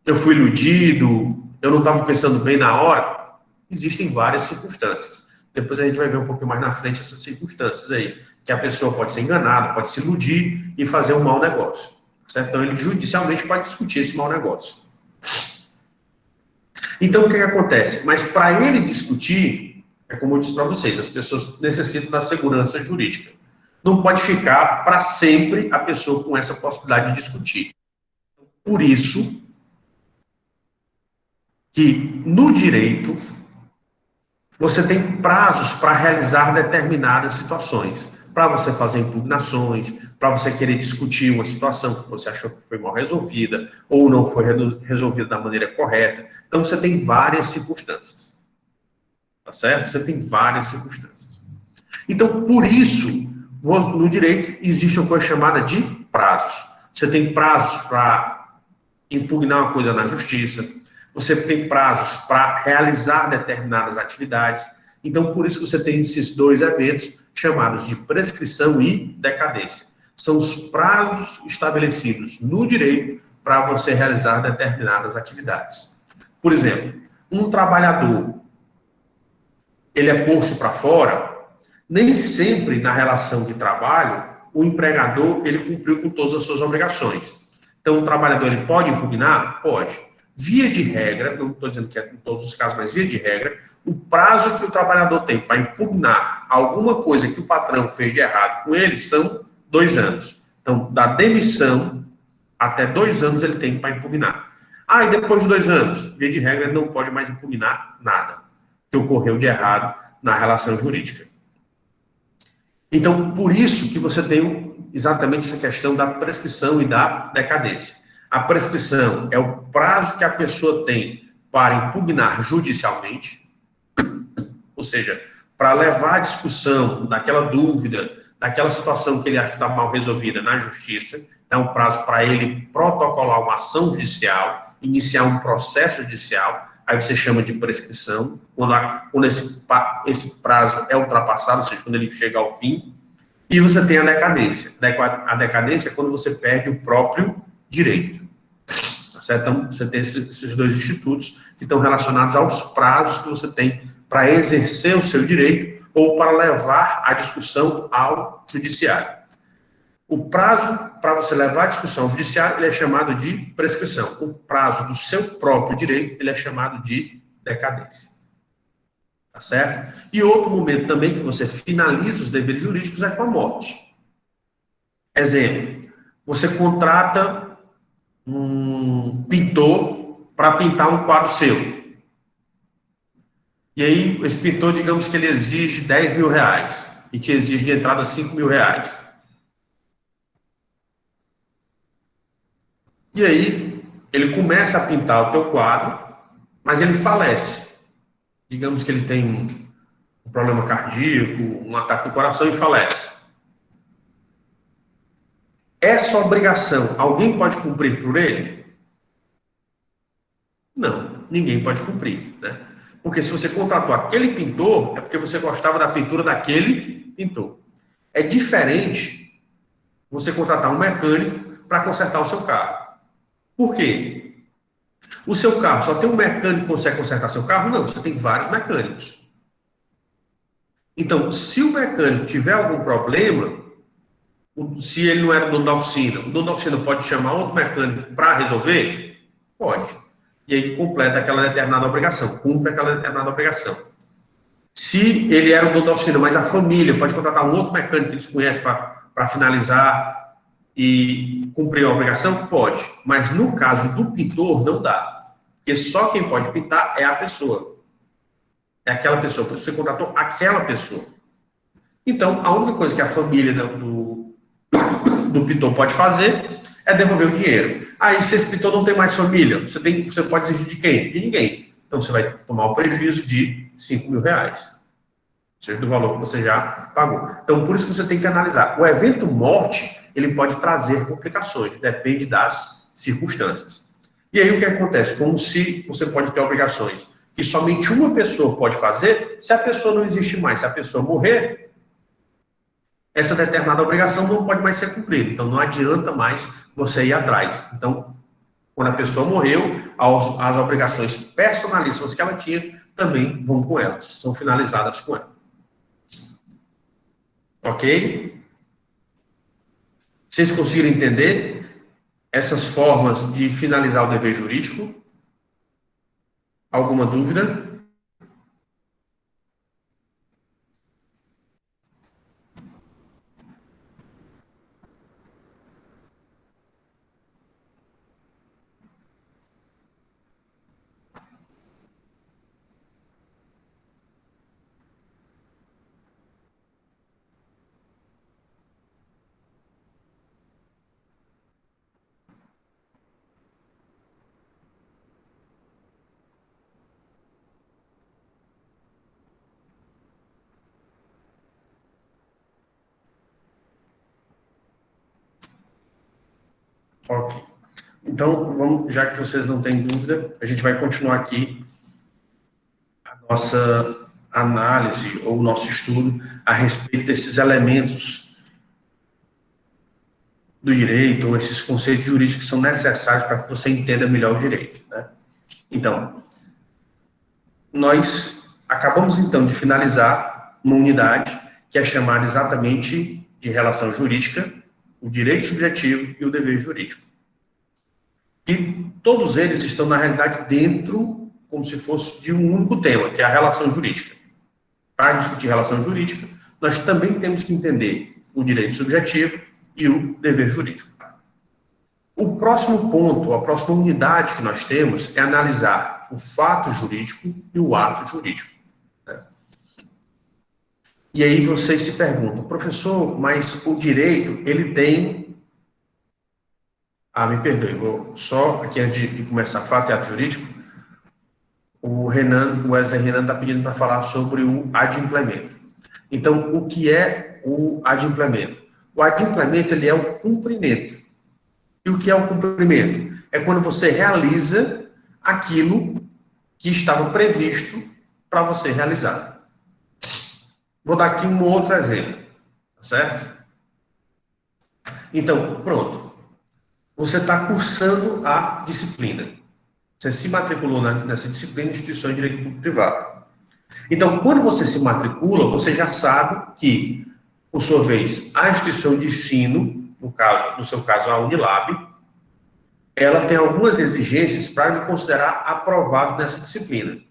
eu fui iludido, eu não estava pensando bem na hora. Existem várias circunstâncias. Depois a gente vai ver um pouquinho mais na frente essas circunstâncias aí, que a pessoa pode ser enganada, pode se iludir e fazer um mau negócio. Certo? Então, ele judicialmente pode discutir esse mau negócio. Então, o que acontece? Mas para ele discutir, é como eu disse para vocês, as pessoas necessitam da segurança jurídica. Não pode ficar para sempre a pessoa com essa possibilidade de discutir. Por isso que, no direito, você tem prazos para realizar determinadas situações. Para você fazer impugnações, para você querer discutir uma situação que você achou que foi mal resolvida, ou não foi resolvida da maneira correta. Então, você tem várias circunstâncias. Tá certo? Você tem várias circunstâncias. Então, por isso, no direito, existe uma coisa chamada de prazos. Você tem prazos para impugnar uma coisa na justiça, você tem prazos para realizar determinadas atividades. Então, por isso que você tem esses dois eventos chamados de prescrição e decadência. São os prazos estabelecidos no direito para você realizar determinadas atividades. Por exemplo, um trabalhador, ele é posto para fora, nem sempre na relação de trabalho, o empregador, ele cumpriu com todas as suas obrigações. Então, o trabalhador, ele pode impugnar? Pode. Via de regra, não estou dizendo que é em todos os casos, mas via de regra, o prazo que o trabalhador tem para impugnar alguma coisa que o patrão fez de errado com ele são 2 anos. Então, da demissão até 2 anos ele tem para impugnar. E depois de 2 anos, via de regra, ele não pode mais impugnar nada que ocorreu de errado na relação jurídica. Então, por isso que você tem exatamente essa questão da prescrição e da decadência. A prescrição é o prazo que a pessoa tem para impugnar judicialmente, ou seja, para levar a discussão daquela dúvida, daquela situação que ele acha que está mal resolvida na justiça. Então, é um prazo para ele protocolar uma ação judicial, iniciar um processo judicial. Aí você chama de prescrição, quando esse prazo é ultrapassado, ou seja, quando ele chega ao fim. E você tem a decadência. A decadência é quando você perde o próprio direito. Tá certo? Então, você tem esses dois institutos que estão relacionados aos prazos que você tem para exercer o seu direito ou para levar a discussão ao judiciário. O prazo para você levar a discussão ao judiciário, ele é chamado de prescrição. O prazo do seu próprio direito, ele é chamado de decadência. Tá certo? E outro momento também que você finaliza os deveres jurídicos é com a morte. Exemplo, você contrata um pintor para pintar um quadro seu. E aí, esse pintor, digamos que ele exige 10 mil reais e te exige de entrada 5 mil reais. E aí, ele começa a pintar o teu quadro, mas ele falece. Digamos que ele tem um problema cardíaco, um ataque do coração e falece. Essa obrigação, alguém pode cumprir por ele? Não, ninguém pode cumprir, né? Porque se você contratou aquele pintor, é porque você gostava da pintura daquele pintor. É diferente você contratar um mecânico para consertar o seu carro. Por quê? O seu carro só tem um mecânico que consegue consertar seu carro? Não, você tem vários mecânicos. Então, se o mecânico tiver algum problema, se ele não era dono da oficina, o dono da oficina pode chamar outro mecânico para resolver? Pode. E aí completa aquela determinada obrigação, cumpre aquela determinada obrigação. Se ele era o dono da oficina, mas a família pode contratar um outro mecânico que eles conhecem para finalizar e cumprir a obrigação? Pode. Mas no caso do pintor, não dá. Porque só quem pode pintar é a pessoa. É aquela pessoa. Por isso você contratou aquela pessoa. Então, a única coisa que a família do pintor pode fazer é devolver o dinheiro. Aí, se esse pintor não tem mais família, você pode exigir de quem? De ninguém. Então, você vai tomar o prejuízo de 5 mil reais. Seja do valor que você já pagou. Então, por isso que você tem que analisar. O evento morte, ele pode trazer complicações, depende das circunstâncias. E aí, o que acontece? Como se você pode ter obrigações que somente uma pessoa pode fazer, se a pessoa não existe mais, se a pessoa morrer, essa determinada obrigação não pode mais ser cumprida. Então, não adianta mais você ir atrás. Então, quando a pessoa morreu, as obrigações personalíssimas que ela tinha também vão com ela, são finalizadas com ela. Ok? Vocês conseguiram entender essas formas de finalizar o dever jurídico? Alguma dúvida? Ok. Então, vamos, já que vocês não têm dúvida, a gente vai continuar aqui a nossa análise ou o nosso estudo a respeito desses elementos do direito, ou esses conceitos jurídicos que são necessários para que você entenda melhor o direito, né? Então, nós acabamos então de finalizar uma unidade que é chamada exatamente de relação jurídica, o direito subjetivo e o dever jurídico. E todos eles estão, na realidade, dentro, como se fosse de um único tema, que é a relação jurídica. Para discutir relação jurídica, nós também temos que entender o direito subjetivo e o dever jurídico. O próximo ponto, a próxima unidade que nós temos é analisar o fato jurídico e o ato jurídico. Né? E aí vocês se perguntam, professor, mas o direito, ele tem... Ah, me perdoe, vou só aqui antes de começar fato e ato jurídico, o Wesley Renan está pedindo para falar sobre o adimplemento. Então, o que é o adimplemento? O adimplemento, ele é o cumprimento. E o que é o cumprimento? É quando você realiza aquilo que estava previsto para você realizar. Vou dar aqui um outro exemplo, certo? Então, pronto. Você está cursando a disciplina. Você se matriculou nessa disciplina de instituição de direito público privado. Então, quando você se matricula, você já sabe que, por sua vez, a instituição de ensino, no seu caso, a Unilab, ela tem algumas exigências para lhe considerar aprovado nessa disciplina.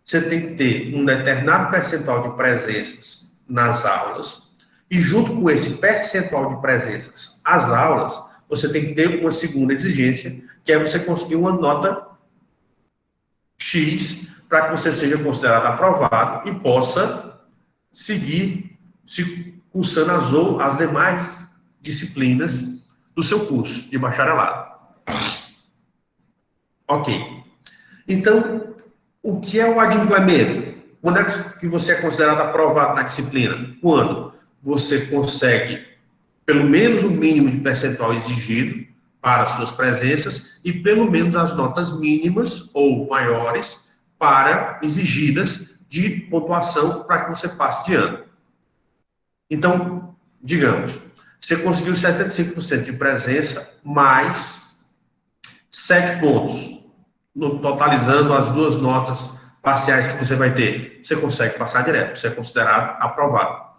Você tem que ter um determinado percentual de presenças nas aulas, e junto com esse percentual de presenças às aulas, você tem que ter uma segunda exigência, que é você conseguir uma nota X para que você seja considerado aprovado e possa seguir se cursando as demais disciplinas do seu curso de bacharelado. Ok. Então, o que é o adimplemento? Quando é que você é considerado aprovado na disciplina? Quando você consegue pelo menos o mínimo de percentual exigido para as suas presenças e pelo menos as notas mínimas ou maiores para exigidas de pontuação para que você passe de ano. Então, digamos, você conseguiu 75% de presença mais 7 pontos, totalizando as duas notas parciais que você vai ter. Você consegue passar direto, você é considerado aprovado.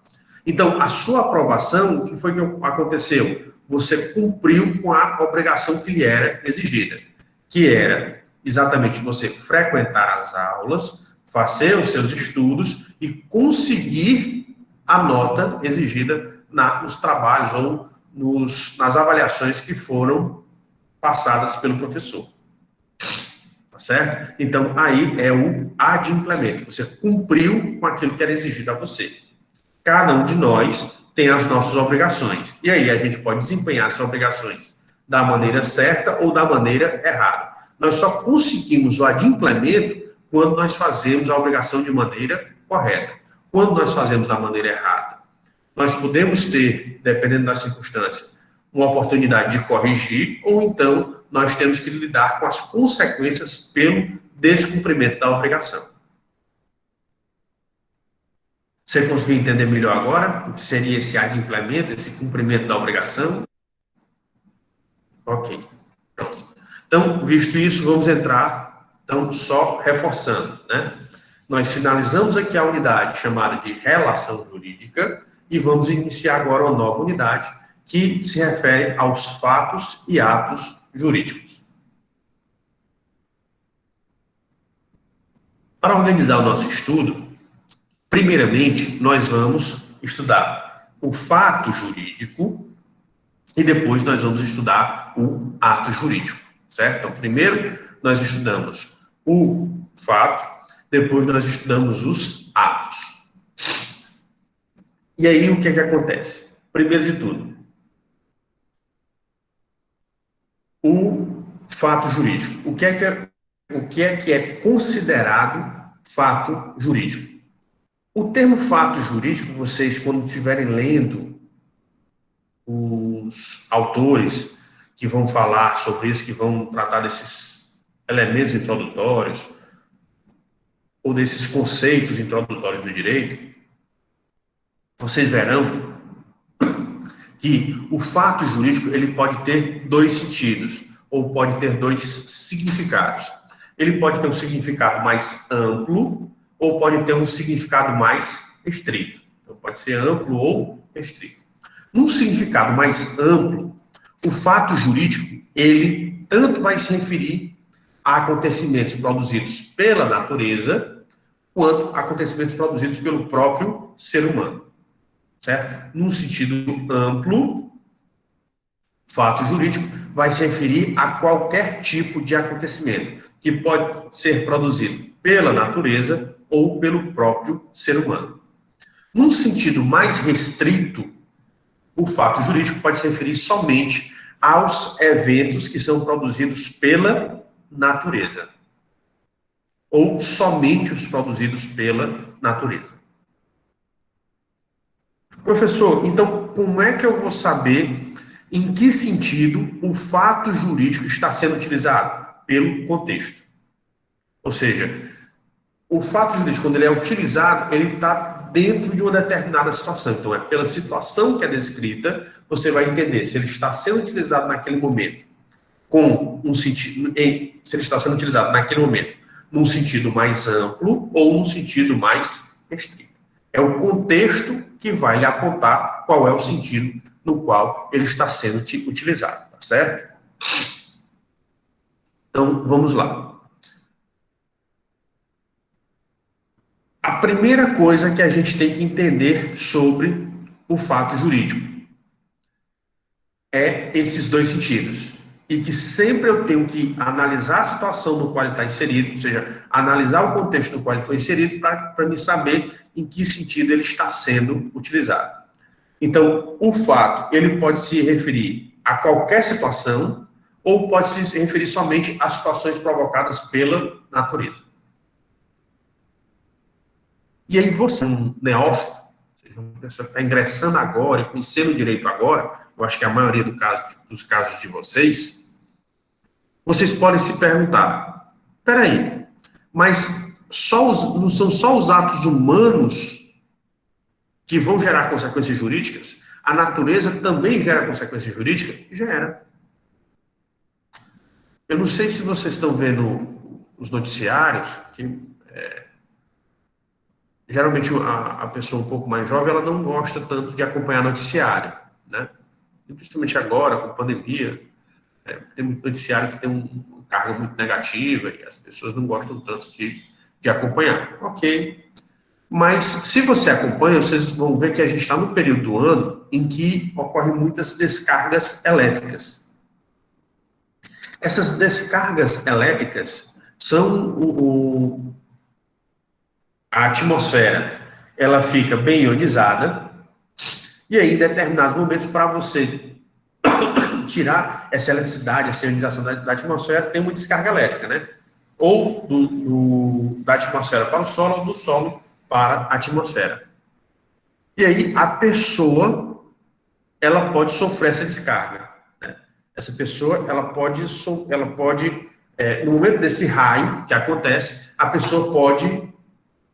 Então, a sua aprovação, o que foi que aconteceu? Você cumpriu com a obrigação que lhe era exigida, que era exatamente você frequentar as aulas, fazer os seus estudos e conseguir a nota exigida nos trabalhos ou nas avaliações que foram passadas pelo professor. Tá certo? Então, aí é o adimplemento. Você cumpriu com aquilo que era exigido a você. Cada um de nós tem as nossas obrigações. E aí a gente pode desempenhar essas obrigações da maneira certa ou da maneira errada. Nós só conseguimos o adimplemento quando nós fazemos a obrigação de maneira correta. Quando nós fazemos da maneira errada, nós podemos ter, dependendo da circunstância, uma oportunidade de corrigir, ou então nós temos que lidar com as consequências pelo descumprimento da obrigação. Você conseguiu entender melhor agora o que seria esse adimplemento, esse cumprimento da obrigação? Ok. Então, visto isso, vamos entrar, então, só reforçando, né? Nós finalizamos aqui a unidade chamada de relação jurídica e vamos iniciar agora uma nova unidade que se refere aos fatos e atos jurídicos. Para organizar o nosso estudo, primeiramente, nós vamos estudar o fato jurídico e depois nós vamos estudar o ato jurídico, certo? Então, primeiro nós estudamos o fato, depois nós estudamos os atos. E aí, o que é que acontece? Primeiro de tudo, o fato jurídico. O que é considerado fato jurídico? O termo fato jurídico, vocês, quando estiverem lendo os autores que vão falar sobre isso, que vão tratar desses elementos introdutórios, ou desses conceitos introdutórios do direito, vocês verão que o fato jurídico ele pode ter dois sentidos, ou pode ter dois significados. Ele pode ter um significado mais amplo, ou pode ter um significado mais restrito. Então, pode ser amplo ou restrito. Num significado mais amplo, o fato jurídico, ele tanto vai se referir a acontecimentos produzidos pela natureza, quanto a acontecimentos produzidos pelo próprio ser humano. Certo? Num sentido amplo, fato jurídico vai se referir a qualquer tipo de acontecimento que pode ser produzido pela natureza ou pelo próprio ser humano. Num sentido mais restrito, o fato jurídico pode se referir somente aos eventos que são produzidos pela natureza, ou somente os produzidos pela natureza. Professor, então como é que eu vou saber em que sentido o fato jurídico está sendo utilizado? Pelo contexto. Ou seja, o fato jurídico, quando ele é utilizado, ele está dentro de uma determinada situação. Então, é pela situação que é descrita, você vai entender se ele está sendo utilizado naquele momento com um sentido, se ele está sendo utilizado naquele momento num sentido mais amplo ou num sentido mais restrito. É o contexto que vai lhe apontar qual é o sentido no qual ele está sendo utilizado, tá certo? Então, vamos lá. A primeira coisa que a gente tem que entender sobre o fato jurídico é esses dois sentidos. e que sempre eu tenho que analisar a situação no qual ele está inserido, ou seja, analisar o contexto no qual ele foi inserido para me saber em que sentido ele está sendo utilizado. Então, o fato, ele pode se referir a qualquer situação ou pode se referir somente a situações provocadas pela natureza. E aí você, um neófito, ou seja, uma pessoa que está ingressando agora e conhecendo o direito agora, eu acho que a maioria dos casos de vocês podem se perguntar, peraí, mas não são só os atos humanos que vão gerar consequências jurídicas? A natureza também gera consequências jurídicas? Gera. Eu não sei se vocês estão vendo os noticiários, que geralmente a pessoa um pouco mais jovem, ela não gosta tanto de acompanhar noticiário, né? E principalmente agora, com a pandemia, tem muito noticiário que tem uma carga muito negativa e as pessoas não gostam tanto de acompanhar. Ok. Mas, se você acompanha, vocês vão ver que a gente está no período do ano em que ocorrem muitas descargas elétricas. Essas descargas elétricas são a atmosfera. Ela fica bem ionizada, e aí, em determinados momentos, para você tirar essa eletricidade, essa ionização da atmosfera, tem uma descarga elétrica, né? Ou da atmosfera para o solo, ou do solo para a atmosfera. E aí, a pessoa, ela pode sofrer essa descarga, né? Essa pessoa, ela pode no momento desse raio que acontece,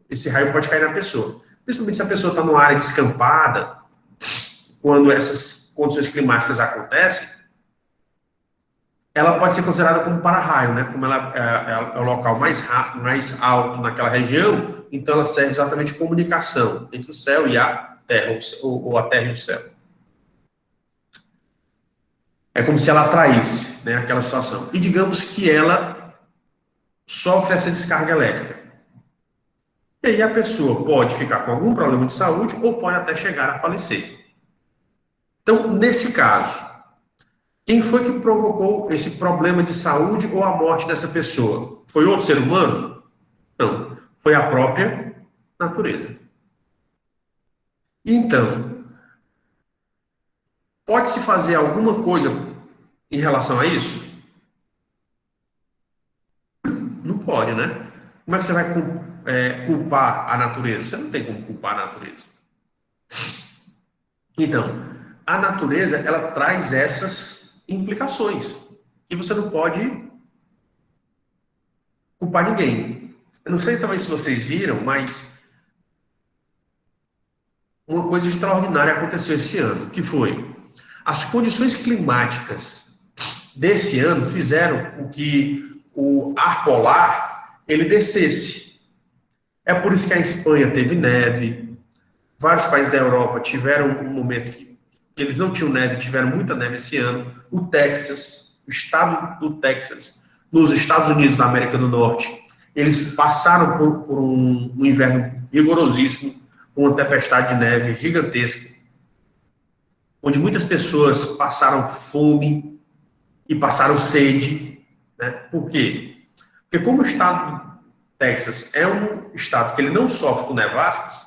esse raio pode cair na pessoa. Principalmente se a pessoa está numa área descampada, quando essas condições climáticas acontecem, ela pode ser considerada como para-raio, né? Como ela é o local mais alto naquela região, então ela serve exatamente de comunicação entre o céu e a terra, ou a terra e o céu. É como se ela atraísse, né, aquela situação. E digamos que ela sofre essa descarga elétrica. E aí a pessoa pode ficar com algum problema de saúde ou pode até chegar a falecer. Então, nesse caso, quem foi que provocou esse problema de saúde ou a morte dessa pessoa? Foi outro ser humano? Não. Foi a própria natureza. Então, pode-se fazer alguma coisa em relação a isso? Não pode, né? Como é que você vai culpar a natureza? Você não tem como culpar a natureza. Então, a natureza, ela traz essas implicações. E você não pode culpar ninguém. Eu não sei talvez se vocês viram, mas uma coisa extraordinária aconteceu esse ano, que foi as condições climáticas desse ano fizeram com que o ar polar ele descesse. É por isso que a Espanha teve neve, vários países da Europa tiveram um momento que eles não tinham neve, tiveram muita neve esse ano. O Texas, o estado do Texas, nos Estados Unidos da América do Norte, eles passaram por um inverno rigorosíssimo, com uma tempestade de neve gigantesca, onde muitas pessoas passaram fome e passaram sede, né? Por quê? Porque como o estado do Texas é um estado que ele não sofre com nevascas,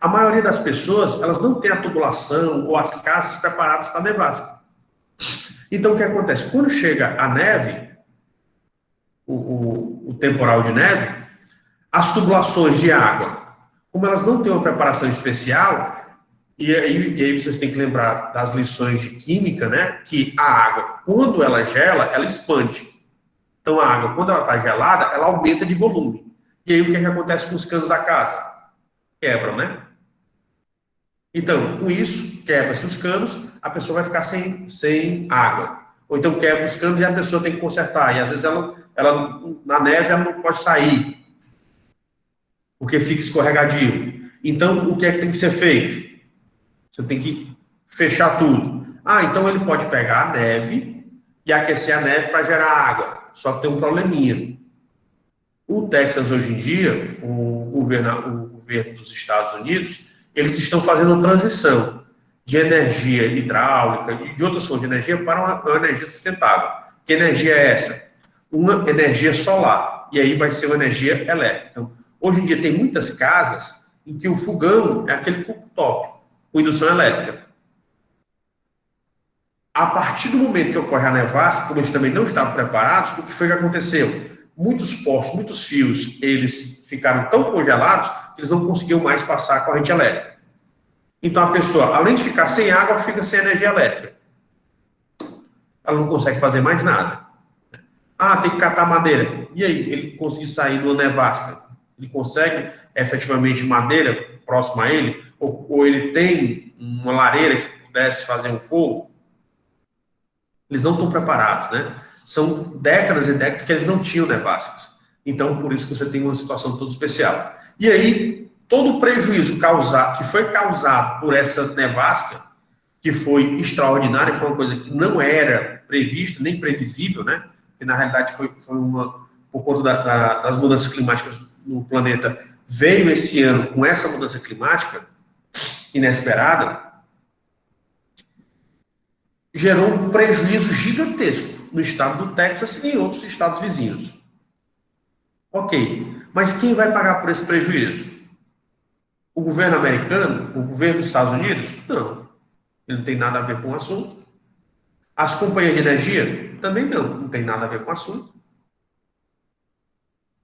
a maioria das pessoas, elas não tem a tubulação ou as casas preparadas para nevasca. Então, o que acontece? Quando chega a neve, o temporal de neve, as tubulações de água, como elas não têm uma preparação especial, e aí vocês têm que lembrar das lições de química, né? Que a água, quando ela gela, ela expande. Então, a água, quando ela está gelada, ela aumenta de volume. E aí, o que acontece com os canos da casa? Quebram, né? Então, com isso, quebra-se os canos, a pessoa vai ficar sem água. Ou então quebra os canos e a pessoa tem que consertar. E às vezes ela na neve ela não pode sair, porque fica escorregadio. Então, o que é que tem que ser feito? Você tem que fechar tudo. Ah, então ele pode pegar a neve e aquecer a neve para gerar água. Só que tem um probleminha. O Texas, hoje em dia, o governo dos Estados Unidos, eles estão fazendo uma transição de energia hidráulica e de outras fontes de energia para uma energia sustentável. Que energia é essa? Uma energia solar. E aí vai ser uma energia elétrica. Então, hoje em dia tem muitas casas em que o fogão é aquele cooktop com indução elétrica. A partir do momento que ocorre a nevasca, como eles também não estavam preparados, o que foi que aconteceu? Muitos postos, muitos fios, eles ficaram tão congelados que eles não conseguiam mais passar a corrente elétrica. Então a pessoa, além de ficar sem água, fica sem energia elétrica. Ela não consegue fazer mais nada. Ah, tem que catar madeira. E aí, ele conseguiu sair numa nevasca? Ele consegue efetivamente madeira próxima a ele? Ou ele tem uma lareira que pudesse fazer um fogo? Eles não estão preparados, né? São décadas e décadas que eles não tinham nevascas. Então, por isso que você tem uma situação toda especial. E aí, todo o prejuízo que foi causado por essa nevasca, que foi extraordinária, foi uma coisa que não era prevista, nem previsível, né? Que na realidade foi por conta das mudanças climáticas no planeta, veio esse ano com essa mudança climática inesperada, gerou um prejuízo gigantesco no estado do Texas e em outros estados vizinhos. Ok, mas quem vai pagar por esse prejuízo? O governo americano? O governo dos Estados Unidos? Não. Ele não tem nada a ver com o assunto. As companhias de energia? Também não tem nada a ver com o assunto.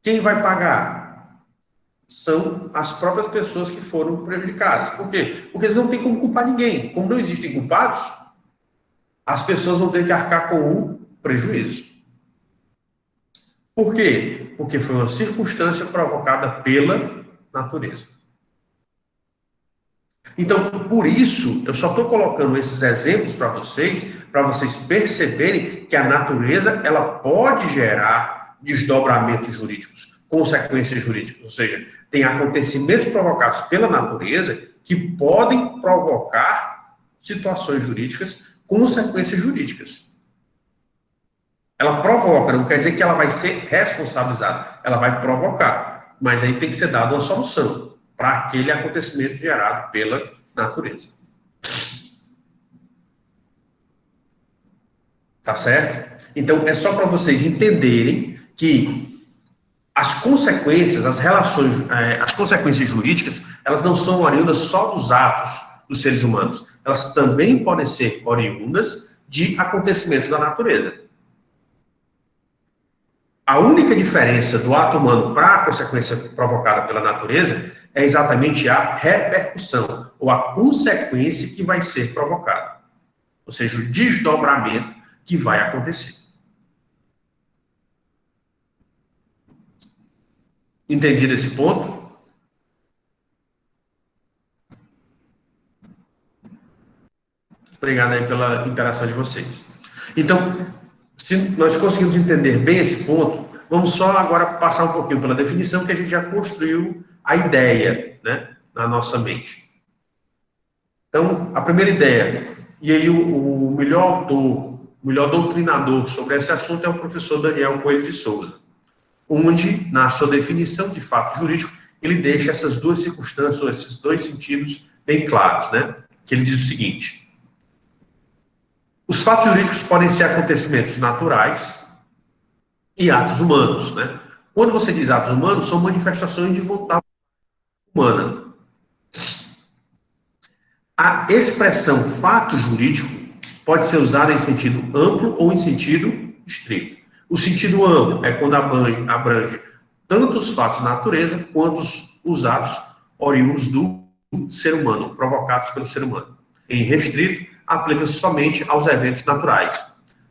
Quem vai pagar? São as próprias pessoas que foram prejudicadas. Por quê? Porque eles não têm como culpar ninguém. Como não existem culpados, as pessoas vão ter que arcar com o prejuízo. Por quê? Porque foi uma circunstância provocada pela natureza. Então, por isso, eu só estou colocando esses exemplos para vocês perceberem que a natureza ela pode gerar desdobramentos jurídicos, consequências jurídicas, ou seja, tem acontecimentos provocados pela natureza que podem provocar situações jurídicas, consequências jurídicas. Ela provoca, não quer dizer que ela vai ser responsabilizada, ela vai provocar, mas aí tem que ser dada uma solução para aquele acontecimento gerado pela natureza. Tá certo? Então, é só para vocês entenderem que as consequências, as consequências jurídicas, elas não são oriundas só dos atos dos seres humanos. Elas também podem ser oriundas de acontecimentos da natureza. A única diferença do ato humano para a consequência provocada pela natureza é exatamente a repercussão, ou a consequência que vai ser provocada. Ou seja, o desdobramento que vai acontecer. Entendido esse ponto? Obrigado aí pela interação de vocês. Então, se nós conseguimos entender bem esse ponto, vamos só agora passar um pouquinho pela definição que a gente já construiu a ideia, né, na nossa mente. Então, a primeira ideia, e aí o melhor autor, o melhor doutrinador sobre esse assunto é o professor Daniel Coelho de Souza, onde, na sua definição de fato jurídico, ele deixa essas duas circunstâncias, ou esses dois sentidos bem claros, né? Que ele diz o seguinte: os fatos jurídicos podem ser acontecimentos naturais e atos humanos, né? Quando você diz atos humanos, são manifestações de vontade humana. A expressão fato jurídico pode ser usada em sentido amplo ou em sentido estrito. O sentido amplo é quando abrange tanto os fatos da natureza quanto os atos oriundos do ser humano, provocados pelo ser humano. Em restrito, aplica-se somente aos eventos naturais,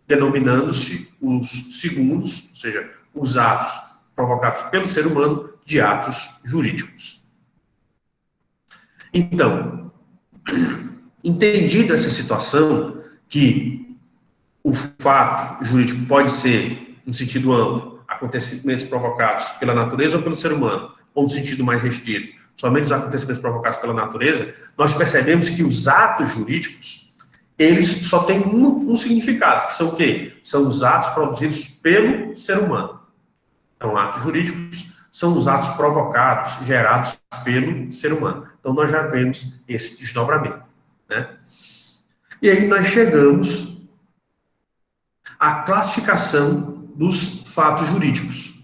denominando-se os segundos, ou seja, os atos provocados pelo ser humano, de atos jurídicos. Então, entendida essa situação, que o fato jurídico pode ser, no sentido amplo, acontecimentos provocados pela natureza ou pelo ser humano, ou no sentido mais restrito, somente os acontecimentos provocados pela natureza, nós percebemos que os atos jurídicos, eles só têm um significado, que são o quê? São os atos produzidos pelo ser humano. Então, atos jurídicos são os atos provocados, gerados pelo ser humano. Então, nós já vemos esse desdobramento. né? E aí nós chegamos à classificação dos fatos jurídicos,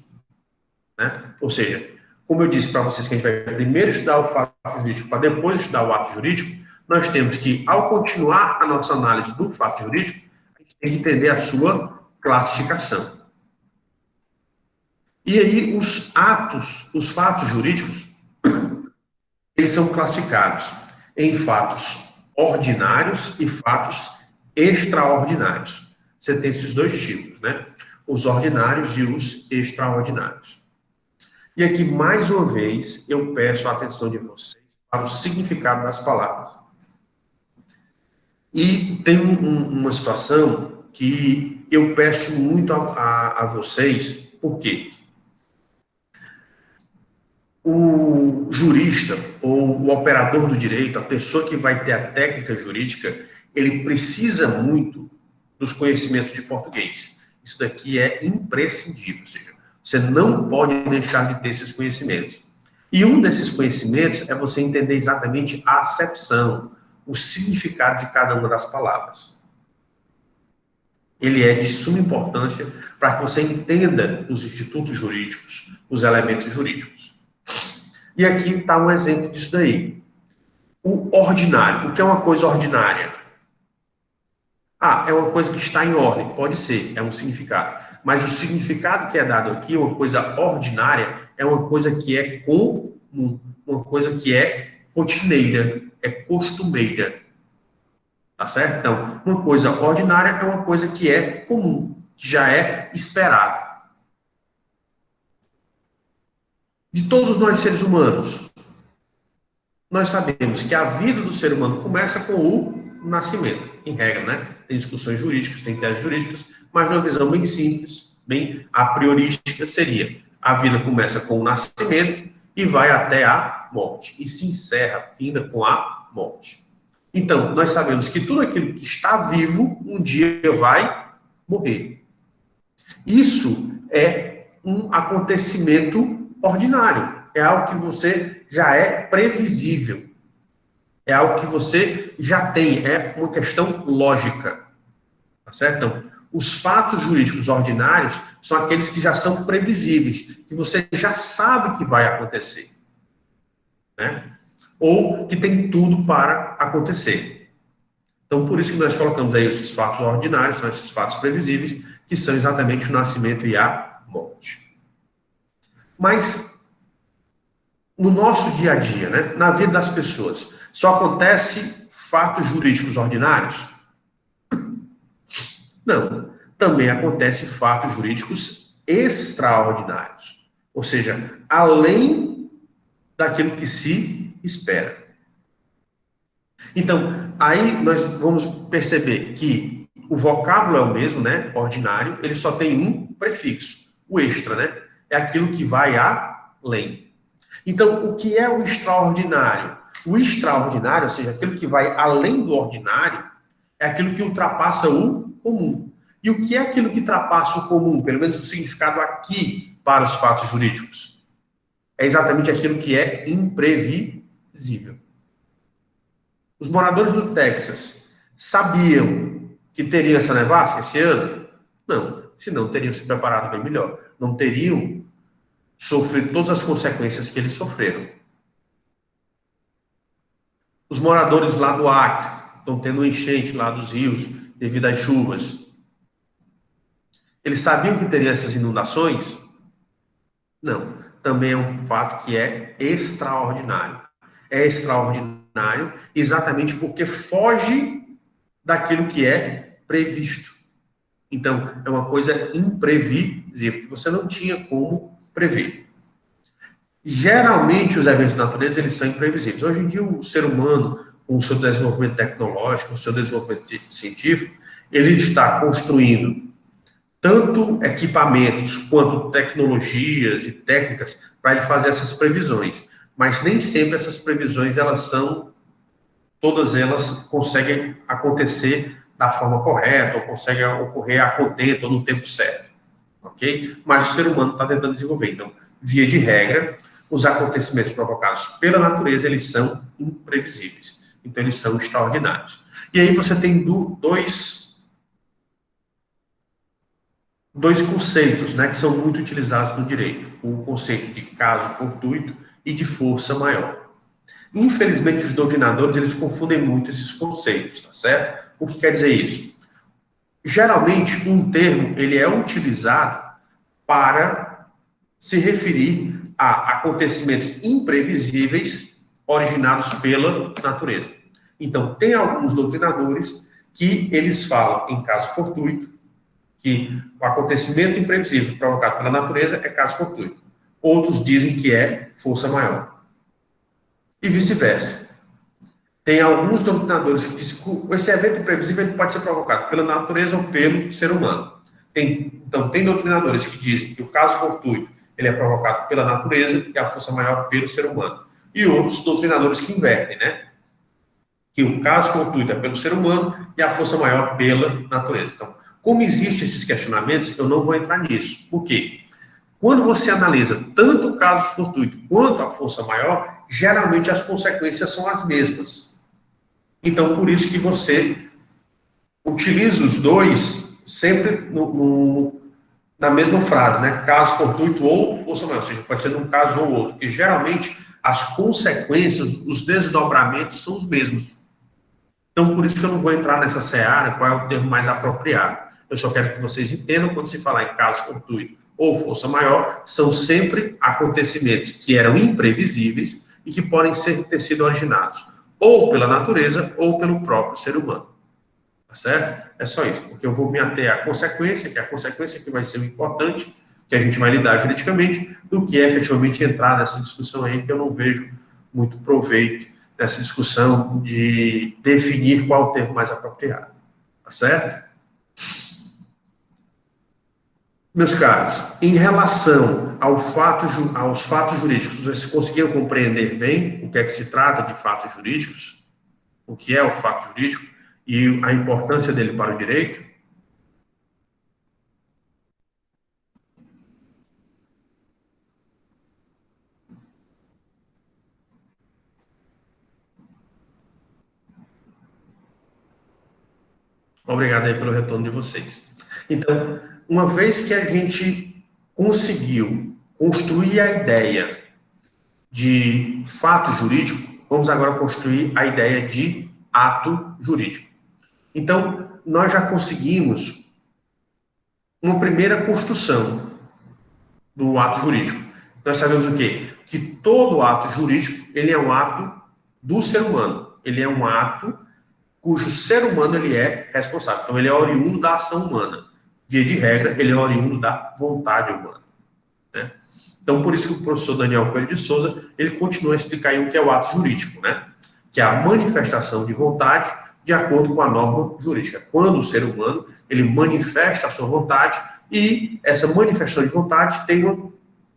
né? Ou seja, como eu disse para vocês que a gente vai primeiro estudar o fato jurídico para depois estudar o ato jurídico, nós temos que, ao continuar a nossa análise do fato jurídico, a gente tem que entender a sua classificação. E aí os fatos jurídicos, eles são classificados em fatos ordinários e fatos extraordinários. Você tem esses dois tipos, né? Os ordinários e os extraordinários. E aqui, mais uma vez, eu peço a atenção de vocês para o significado das palavras. E tem uma situação que eu peço muito a vocês, por quê? O jurista ou o operador do direito, a pessoa que vai ter a técnica jurídica, ele precisa muito dos conhecimentos de português. Isso daqui é imprescindível, ou seja, você não pode deixar de ter esses conhecimentos. E um desses conhecimentos é você entender exatamente a acepção, o significado de cada uma das palavras. Ele é de suma importância para que você entenda os institutos jurídicos, os elementos jurídicos. E aqui está um exemplo disso daí. O ordinário. O que é uma coisa ordinária? Ah, é uma coisa que está em ordem. Pode ser, é um significado. Mas o significado que é dado aqui, uma coisa ordinária, é uma coisa que é comum, uma coisa que é rotineira, é costumeira. Tá certo? Então, uma coisa ordinária é uma coisa que é comum, que já é esperada. De todos nós seres humanos, nós sabemos que a vida do ser humano começa com o nascimento, em regra, né? Tem discussões jurídicas, tem teses jurídicas, mas numa visão bem simples, bem a priorística seria: a vida começa com o nascimento e vai até a morte, e se encerra, finda com a morte. Então, nós sabemos que tudo aquilo que está vivo, um dia vai morrer. Isso é um acontecimento ordinário. É algo que você já é previsível. É algo que você já tem. É uma questão lógica. Tá certo? Então, os fatos jurídicos ordinários são aqueles que já são previsíveis, que você já sabe que vai acontecer. Né? Ou que tem tudo para acontecer. Então, por isso que nós colocamos aí esses fatos ordinários, são esses fatos previsíveis, que são exatamente o nascimento e a morte. Mas, no nosso dia a dia, né, na vida das pessoas, só acontece fatos jurídicos ordinários? Não. Também acontece fatos jurídicos extraordinários. Ou seja, além daquilo que se espera. Então, aí nós vamos perceber que o vocábulo é o mesmo, né? Ordinário, ele só tem um prefixo, o extra, né? É aquilo que vai além. Então, o que é o extraordinário? O extraordinário, ou seja, aquilo que vai além do ordinário, é aquilo que ultrapassa o comum. E o que é aquilo que ultrapassa o comum, pelo menos o significado aqui para os fatos jurídicos? É exatamente aquilo que é imprevisível. Os moradores do Texas sabiam que teriam essa nevasca esse ano? Não, senão teriam se preparado bem melhor. Não teriam sofrido todas as consequências que eles sofreram. Os moradores lá do Acre estão tendo um enchente lá dos rios devido às chuvas. Eles sabiam que teriam essas inundações? Não. Também é um fato que é extraordinário. É extraordinário exatamente porque foge daquilo que é previsto. Então, é uma coisa imprevisível, que você não tinha como prever. Geralmente, os eventos da natureza, eles são imprevisíveis. Hoje em dia, o ser humano, com o seu desenvolvimento tecnológico, com o seu desenvolvimento científico, ele está construindo tanto equipamentos quanto tecnologias e técnicas para ele fazer essas previsões. Mas nem sempre essas previsões, todas elas conseguem acontecer da forma correta, ou conseguem ocorrer a contento ou no tempo certo. Ok? Mas o ser humano está tentando desenvolver. Então, via de regra, os acontecimentos provocados pela natureza, eles são imprevisíveis. então eles são extraordinários. E aí você tem dois conceitos, né, que são muito utilizados no direito. O conceito de caso fortuito e de força maior. Infelizmente, os doutrinadores, eles confundem muito esses conceitos, tá certo? O que quer dizer isso? Geralmente, um termo, ele é utilizado para se referir a acontecimentos imprevisíveis originados pela natureza. Então, tem alguns doutrinadores que eles falam em caso fortuito, que o acontecimento imprevisível provocado pela natureza é caso fortuito. Outros dizem que é força maior. E vice-versa. Tem alguns doutrinadores que dizem que esse evento imprevisível ele pode ser provocado pela natureza ou pelo ser humano. Então, tem doutrinadores que dizem que o caso fortuito ele é provocado pela natureza e a força maior pelo ser humano. E outros doutrinadores que invertem, né? Que o caso fortuito é pelo ser humano e a força maior pela natureza. Então, como existem esses questionamentos, eu não vou entrar nisso. Por quê? Quando você analisa tanto o caso fortuito quanto a força maior, geralmente as consequências são as mesmas. Então, por isso que você utiliza os dois sempre na mesma frase, né? Caso fortuito ou força maior, ou seja, pode ser num caso ou outro, porque geralmente as consequências, os desdobramentos são os mesmos. Então, por isso que eu não vou entrar nessa seara, qual é o termo mais apropriado. Eu só quero que vocês entendam, quando se falar em caso fortuito ou força maior, são sempre acontecimentos que eram imprevisíveis e que podem ter sido originados ou pela natureza ou pelo próprio ser humano. Tá certo? É só isso, porque eu vou me ater à consequência, que é a consequência que vai ser o importante, que a gente vai lidar juridicamente, do que é efetivamente entrar nessa discussão aí, que eu não vejo muito proveito nessa discussão de definir qual o termo mais apropriado. Tá certo? Meus caros, em relação aos fatos jurídicos, vocês conseguiram compreender bem o que é que se trata de fatos jurídicos? O que é o fato jurídico e a importância dele para o direito? Obrigado aí pelo retorno de vocês. Então, uma vez que a gente conseguiu construir a ideia de fato jurídico, vamos agora construir a ideia de ato jurídico. Então, nós já conseguimos uma primeira construção do ato jurídico. Nós sabemos o quê? Que todo ato jurídico, ele é um ato do ser humano. Ele é um ato cujo ser humano ele é responsável. Então, ele é oriundo da ação humana. Via de regra, ele é oriundo da vontade humana. Né? Então, por isso que o professor Daniel Coelho de Souza, ele continua a explicar aí o que é o ato jurídico, né? Que é a manifestação de vontade de acordo com a norma jurídica. Quando o ser humano, ele manifesta a sua vontade e essa manifestação de vontade tem uma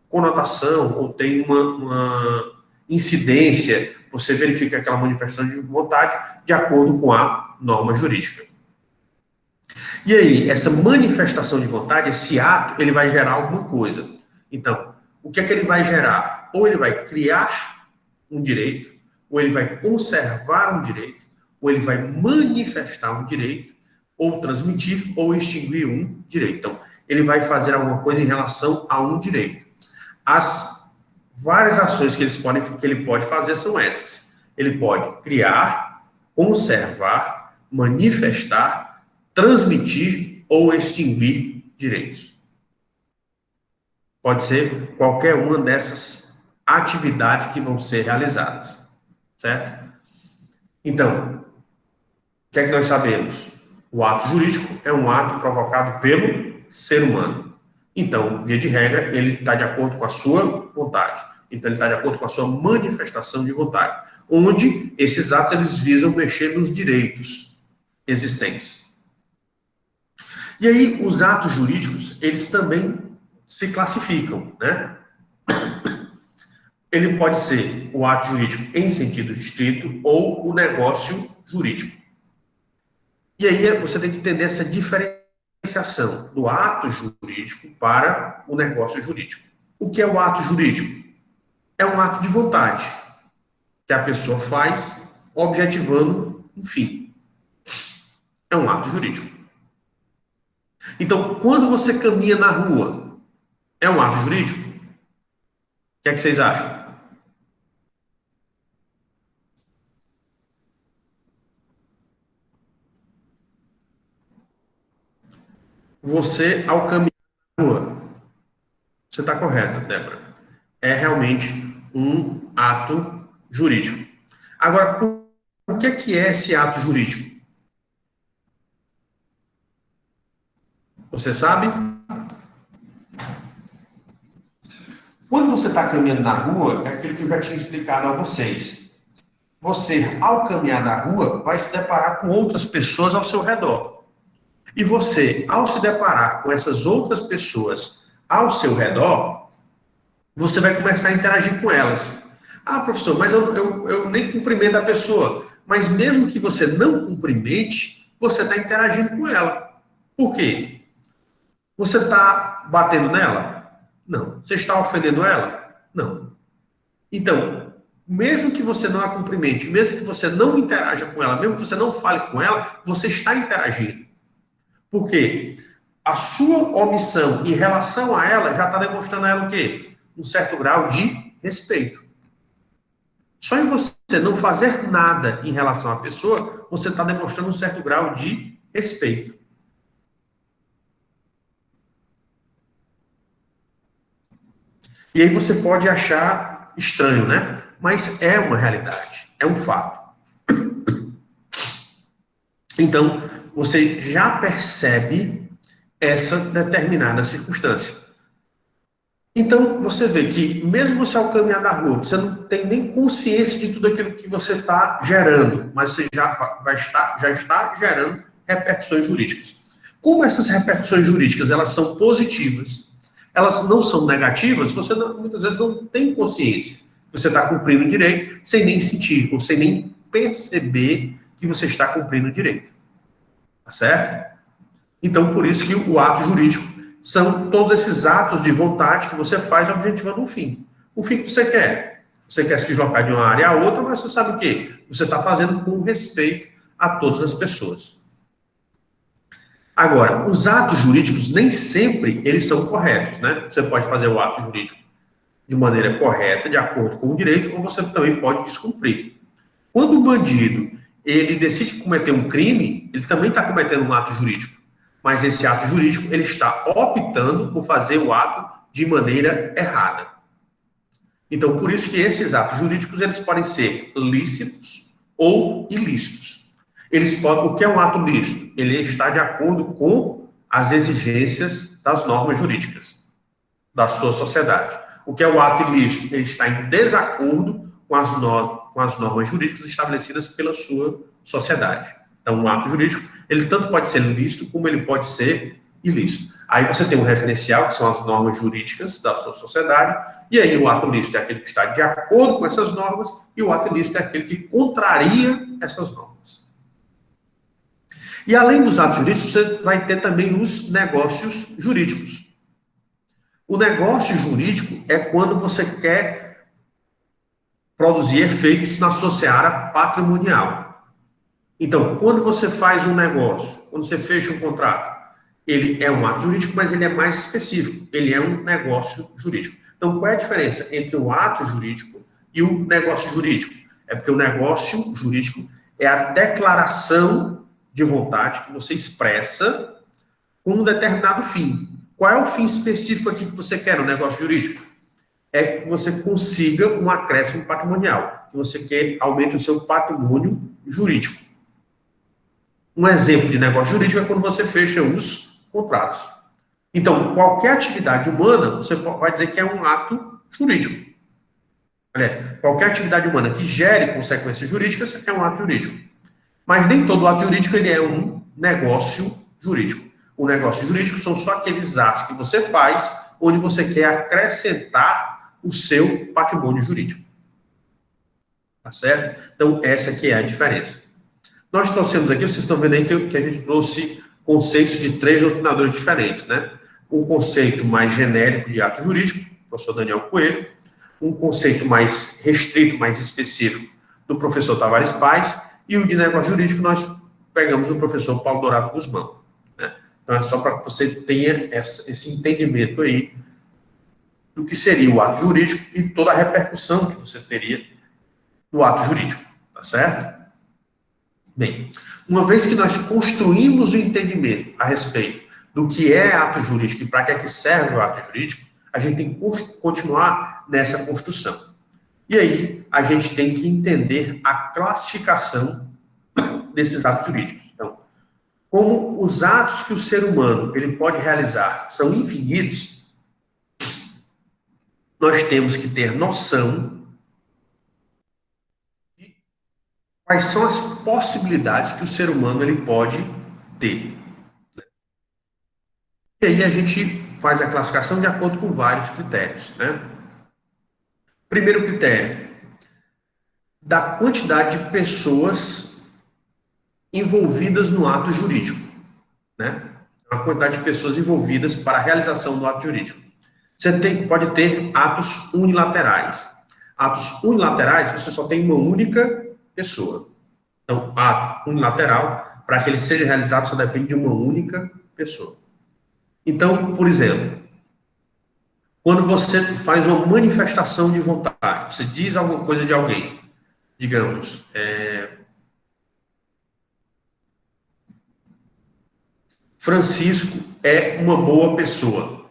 conotação ou tem uma incidência, você verifica aquela manifestação de vontade de acordo com a norma jurídica. E aí, essa manifestação de vontade, esse ato, ele vai gerar alguma coisa. Então, o que é que ele vai gerar? Ou ele vai criar um direito, ou ele vai conservar um direito, ou ele vai manifestar um direito, ou transmitir, ou extinguir um direito. Então, ele vai fazer alguma coisa em relação a um direito. As várias ações que ele pode fazer são essas. Ele pode criar, conservar, manifestar, transmitir ou extinguir direitos. Pode ser qualquer uma dessas atividades que vão ser realizadas, certo? Então, o que é que nós sabemos? O ato jurídico é um ato provocado pelo ser humano. Então, via de regra, ele está de acordo com a sua vontade. Então, ele está de acordo com a sua manifestação de vontade. Onde esses atos eles visam mexer nos direitos existentes. E aí, os atos jurídicos, eles também se classificam, né? Ele pode ser o ato jurídico em sentido estrito ou o negócio jurídico. E aí, você tem que entender essa diferenciação do ato jurídico para o negócio jurídico. O que é o ato jurídico? É um ato de vontade que a pessoa faz objetivando um fim. É um ato jurídico. Então, quando você caminha na rua, é um ato jurídico? O que é que vocês acham? Você, ao caminhar na rua, você está correto, Débora. É realmente um ato jurídico. Agora, o que é esse ato jurídico? Você sabe? Quando você está caminhando na rua, é aquilo que eu já tinha explicado a vocês. Você, ao caminhar na rua, vai se deparar com outras pessoas ao seu redor. E você, ao se deparar com essas outras pessoas ao seu redor, você vai começar a interagir com elas. Ah, professor, mas eu nem cumprimento a pessoa. Mas mesmo que você não cumprimente, você está interagindo com ela. Por quê? Você está batendo nela? Não. Você está ofendendo ela? Não. Então, mesmo que você não a cumprimente, mesmo que você não interaja com ela, mesmo que você não fale com ela, você está interagindo. Por quê? A sua omissão em relação a ela já está demonstrando a ela o quê? Um certo grau de respeito. Só em você não fazer nada em relação à pessoa, você está demonstrando um certo grau de respeito. E aí você pode achar estranho, né? Mas é uma realidade, é um fato. Então, você já percebe essa determinada circunstância. Então, você vê que, mesmo você ao caminhar da rua, você não tem nem consciência de tudo aquilo que você está gerando, mas você já está gerando repercussões jurídicas. Como essas repercussões jurídicas elas são positivas, elas não são negativas, você muitas vezes não tem consciência. Você está cumprindo o direito sem nem sentir, ou sem nem perceber que você está cumprindo o direito. Tá certo? Então, por isso que o ato jurídico são todos esses atos de vontade que você faz objetivando um fim. O fim que você quer. Você quer se deslocar de uma área a outra, mas você sabe o quê? Você está fazendo com respeito a todas as pessoas. Agora, os atos jurídicos nem sempre eles são corretos, né? Você pode fazer o ato jurídico de maneira correta, de acordo com o direito, ou você também pode descumprir. Quando o bandido ele decide cometer um crime, ele também está cometendo um ato jurídico. Mas esse ato jurídico, ele está optando por fazer o ato de maneira errada. Então, por isso que esses atos jurídicos, eles podem ser lícitos ou ilícitos. O que é um ato lícito? Ele está de acordo com as exigências das normas jurídicas da sua sociedade. O que é o ato ilícito? Ele está em desacordo com as normas jurídicas estabelecidas pela sua sociedade. Então, um ato jurídico, ele tanto pode ser lícito como ele pode ser ilícito. Aí você tem um referencial, que são as normas jurídicas da sua sociedade, e aí o ato lícito é aquele que está de acordo com essas normas, e o ato ilícito é aquele que contraria essas normas. E além dos atos jurídicos, você vai ter também os negócios jurídicos. O negócio jurídico é quando você quer produzir efeitos na sua seara patrimonial. Então, quando você faz um negócio, quando você fecha um contrato, ele é um ato jurídico, mas ele é mais específico. Ele é um negócio jurídico. Então, qual é a diferença entre o ato jurídico e o negócio jurídico? É porque o negócio jurídico é a declaração de vontade que você expressa com um determinado fim. Qual é o fim específico aqui que você quer no negócio jurídico? É que você consiga um acréscimo patrimonial, que você quer aumente o seu patrimônio jurídico. Um exemplo de negócio jurídico é quando você fecha os contratos. Então, qualquer atividade humana, você vai dizer que é um ato jurídico. Aliás, qualquer atividade humana que gere consequências jurídicas é um ato jurídico. Mas nem todo ato jurídico ele é um negócio jurídico. O negócio jurídico são só aqueles atos que você faz onde você quer acrescentar o seu patrimônio jurídico. Tá certo? Então, essa aqui é a diferença. Nós trouxemos aqui, vocês estão vendo aí que a gente trouxe conceitos de 3 doutrinadores diferentes, né? Um conceito mais genérico de ato jurídico, professor Daniel Coelho, um conceito mais restrito, mais específico, do professor Tavares Paz, e o de negócio jurídico nós pegamos do professor Paulo Dourado Guzmão, né? Então é só para que você tenha esse entendimento aí do que seria o ato jurídico e toda a repercussão que você teria no ato jurídico, tá certo? Bem, uma vez que nós construímos o entendimento a respeito do que é ato jurídico e para que é que serve o ato jurídico, a gente tem que continuar nessa construção. E aí, a gente tem que entender a classificação desses atos jurídicos. Então, como os atos que o ser humano ele pode realizar são infinitos, nós temos que ter noção de quais são as possibilidades que o ser humano ele pode ter. E aí a gente faz a classificação de acordo com vários critérios, né? Primeiro critério, da quantidade de pessoas envolvidas no ato jurídico, né? A quantidade de pessoas envolvidas para a realização do ato jurídico. Você pode ter atos unilaterais. Atos unilaterais, você só tem uma única pessoa. Então, ato unilateral, para que ele seja realizado, só depende de uma única pessoa. Então, por exemplo, quando você faz uma manifestação de vontade, você diz alguma coisa de alguém, digamos, Francisco é uma boa pessoa,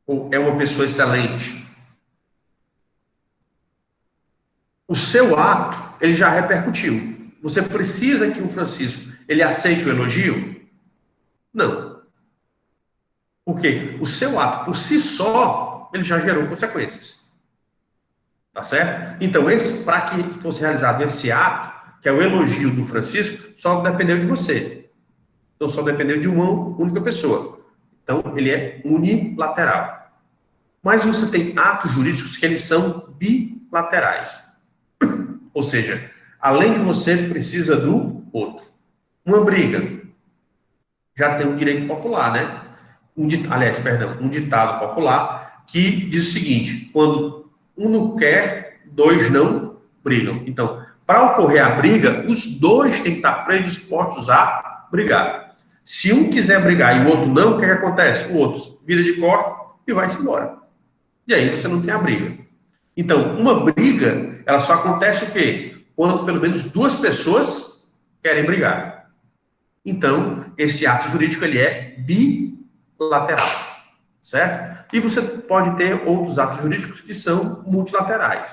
ou é uma pessoa excelente. O seu ato, ele já repercutiu. Você precisa que o Francisco, ele aceite o elogio? Não. Por quê? O seu ato, por si só, ele já gerou consequências. Tá certo? Então, para que fosse realizado esse ato, que é o elogio do Francisco, só dependeu de você. Então, só dependeu de uma única pessoa. Então, ele é unilateral. Mas você tem atos jurídicos que eles são bilaterais. Ou seja, além de você, precisa do outro. Uma briga já tem um direito popular, né? Um ditado popular que diz o seguinte: quando um não quer, dois não brigam. Então, para ocorrer a briga, os dois têm que estar predispostos a brigar. Se um quiser brigar e o outro não, o que acontece? O outro vira de costas e vai-se embora. E aí você não tem a briga. Então, uma briga, ela só acontece o quê? Quando pelo menos duas pessoas querem brigar. Então, esse ato jurídico, ele é bilateral, certo? E você pode ter outros atos jurídicos que são multilaterais.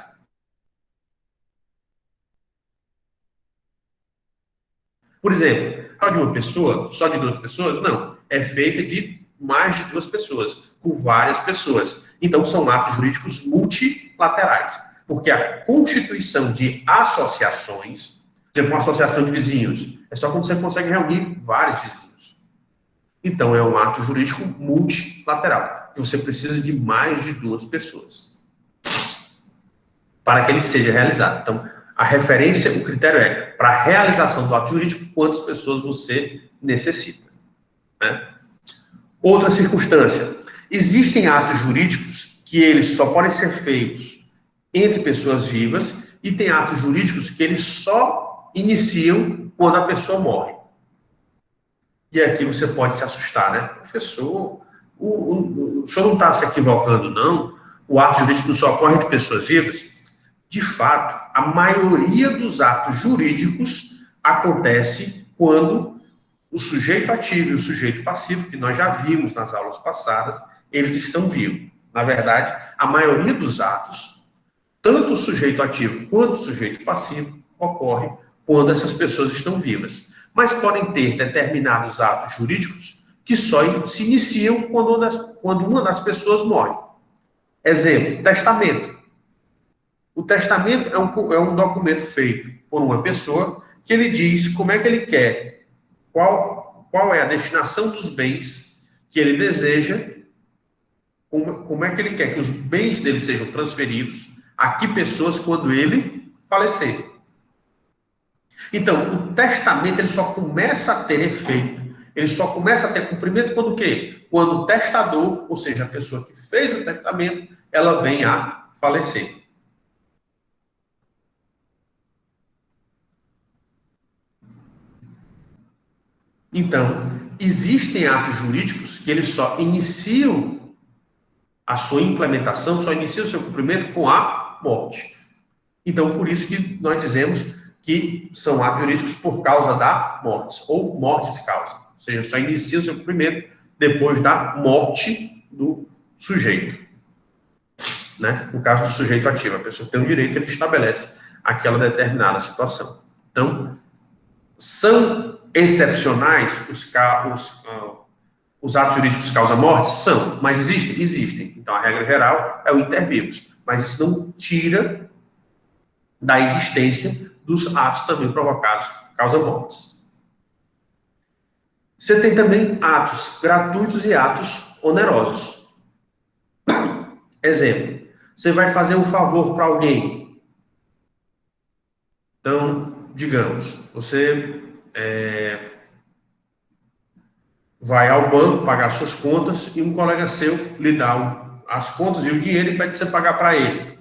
Por exemplo, só de uma pessoa, só de duas pessoas? Não. É feita de mais de duas pessoas, com várias pessoas. Então, são atos jurídicos multilaterais. Porque a constituição de associações, por exemplo, uma associação de vizinhos, é só quando você consegue reunir vários vizinhos. Então, é um ato jurídico multilateral. E você precisa de mais de duas pessoas para que ele seja realizado. Então, a referência, o critério é, para a realização do ato jurídico, quantas pessoas você necessita, né? Outra circunstância, existem atos jurídicos que eles só podem ser feitos entre pessoas vivas e tem atos jurídicos que eles só iniciam quando a pessoa morre. E aqui você pode se assustar, né? Professor, o senhor não está se equivocando, não? O ato jurídico só ocorre entre pessoas vivas? De fato, a maioria dos atos jurídicos acontece quando o sujeito ativo e o sujeito passivo, que nós já vimos nas aulas passadas, eles estão vivos. Na verdade, a maioria dos atos, tanto o sujeito ativo quanto o sujeito passivo, ocorre quando essas pessoas estão vivas. Mas podem ter determinados atos jurídicos que só se iniciam quando uma das pessoas morre. Exemplo, testamento. O testamento é um documento feito por uma pessoa que ele diz como é que ele quer, qual é a destinação dos bens que ele deseja, como é que ele quer que os bens dele sejam transferidos a que pessoas quando ele falecer. Então, o testamento ele só começa a ter efeito, ele só começa a ter cumprimento quando o quê? Quando o testador, ou seja, a pessoa que fez o testamento, ela vem a falecer. Então, existem atos jurídicos que eles só iniciam a sua implementação, só iniciam o seu cumprimento com a morte. Então, por isso que nós dizemos que são atos jurídicos por causa da morte, ou mortes causa. Ou seja, só inicia o seu cumprimento depois da morte do sujeito. Né? No caso do sujeito ativo, a pessoa tem um direito, ele estabelece aquela determinada situação. Então, são excepcionais os atos jurídicos que causam morte? São, mas existem? Existem. Então, a regra geral é o inter vivos, mas isso não tira da existência dos atos também provocados que causam mortes. Você tem também atos gratuitos e atos onerosos. Exemplo, você vai fazer um favor para alguém. Então, digamos, você vai ao banco pagar suas contas e um colega seu lhe dá as contas e o dinheiro e pede para você pagar para ele.